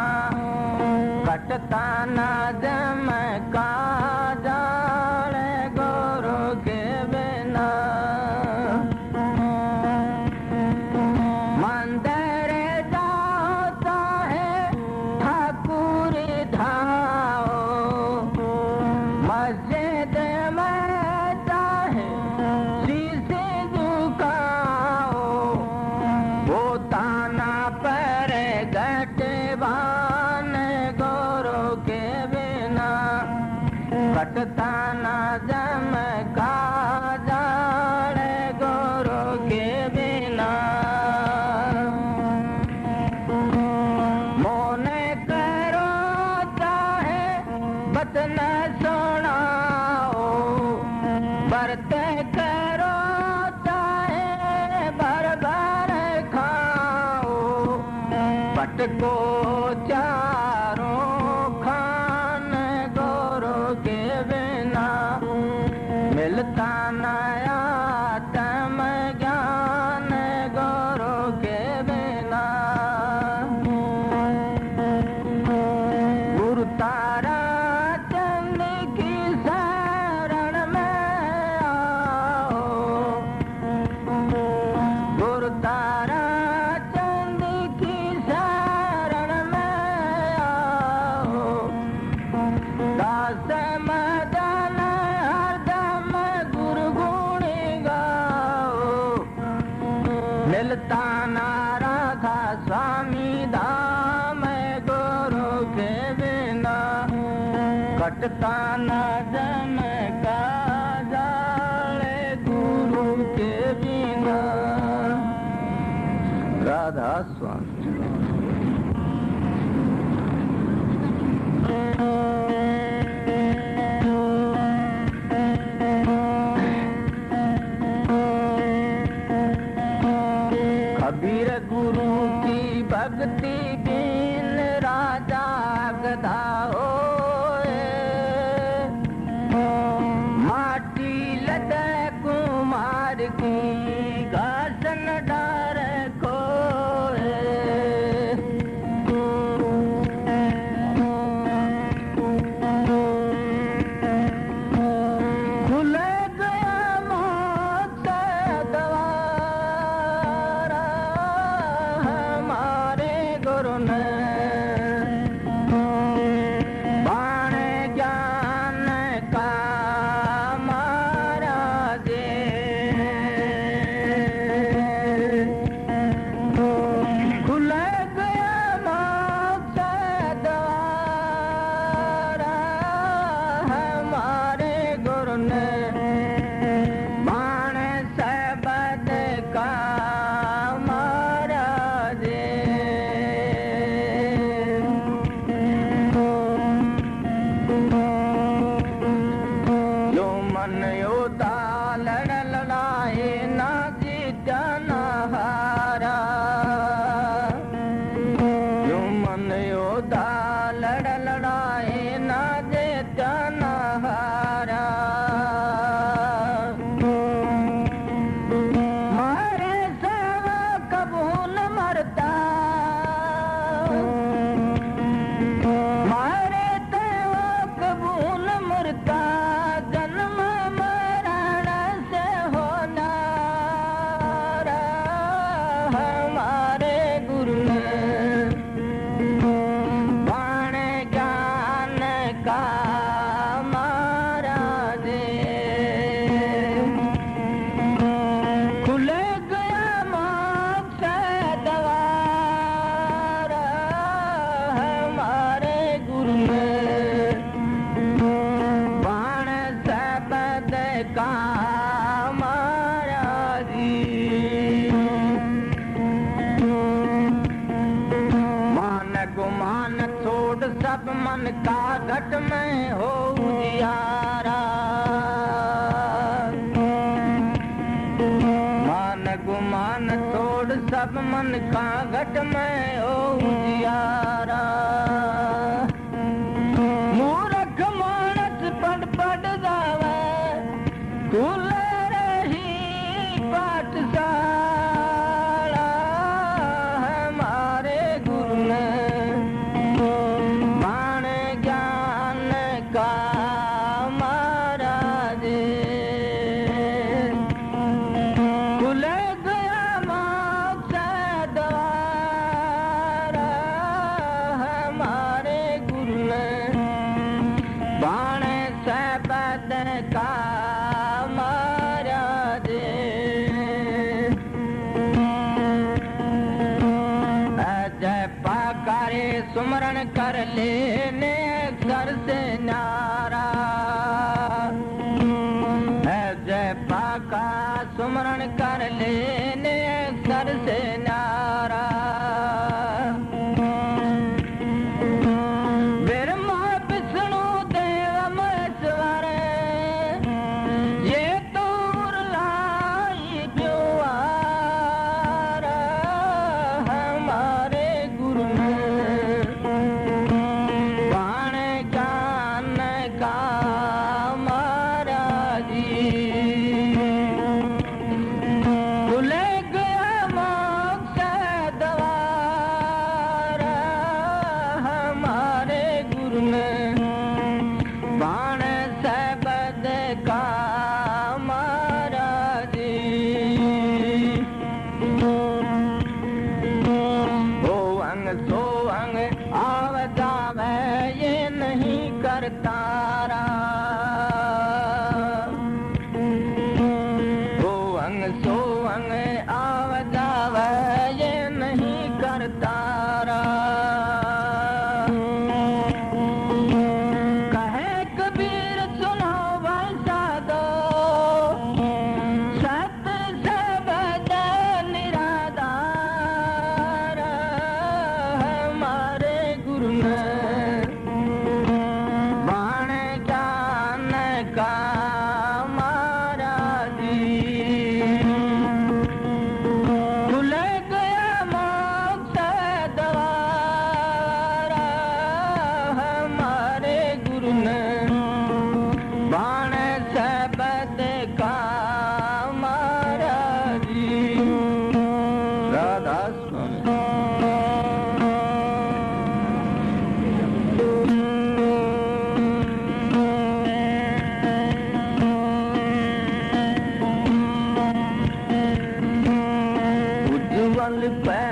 S3: कटता न जम का जाड़ गुरु के बिना मंदिर जाता है ठाकुर धाओ मस्जिद में चाहे शीशे झुकाओ वो ताना पर गटवान गुरु के बिना कटता न जम का जाड़ गुरु के बिना मोन करो चाहे बतन सुनाओ बरत करो चाहे भर भर खाओ पट को चारों खान कटता न जम का जाले गुरु के बिना। राधा स्वामी। कबीर गुरु की भक्ति बिन राजा गधा होए। माटी लदे कुमार की घासन डार खोए। खुल गया मौत द्वार हमारे गुरु ने। बाण ज्ञान का मारा दे। खुल गया मौत द्वार हमारे गुरु ने। बाण सबद का मारा दे। यो मन योदा लड़ लड़ाए ना जीता ना हारा। यो मन योदा लड़ लड़ाए ना जीता ना हारा। मारे सब कबू न मरता। मारे तो कबू न मरता। जन्म मरण से होना हमारे गुरु ने। बाण ज्ञान का मारा दे। खुल गया मोक्ष द्वार हमारे गुरु ने। बाण सबद का मारा दी। मान गुमान छोड़ सब मन का घट में हो उजियारा। मान गुमान छोड़ सब मन का घट में हो उजियारा। मूर्ख मानस पढ़ पढ़ जावे। खुल रही पाठशाला हमारे गुरु ने। बाण ज्ञान का मारा दे। खुल गया मोक्ष द्वार हमारे गुरु ने। बाण सबद का मारा दे। जय पाकारे सुमरण कर लेने घर से नारा। जय पाका सुमरण कर लेने घर से नारा। ब्रह्मा विष्णु देव महेश्वर ये तो लाई क्यों आर हमारे गुरु ने। बाण ज्ञान का मारा जी। खुल गया मोक्ष द्वार हमारे गुरु ने। बाण सबद का मारा जी। ओ अंग सो अंग आव जावे ये नहीं करतारा। ओ अंग सो अंग आव जावे ये नहीं करतारा। कहे पै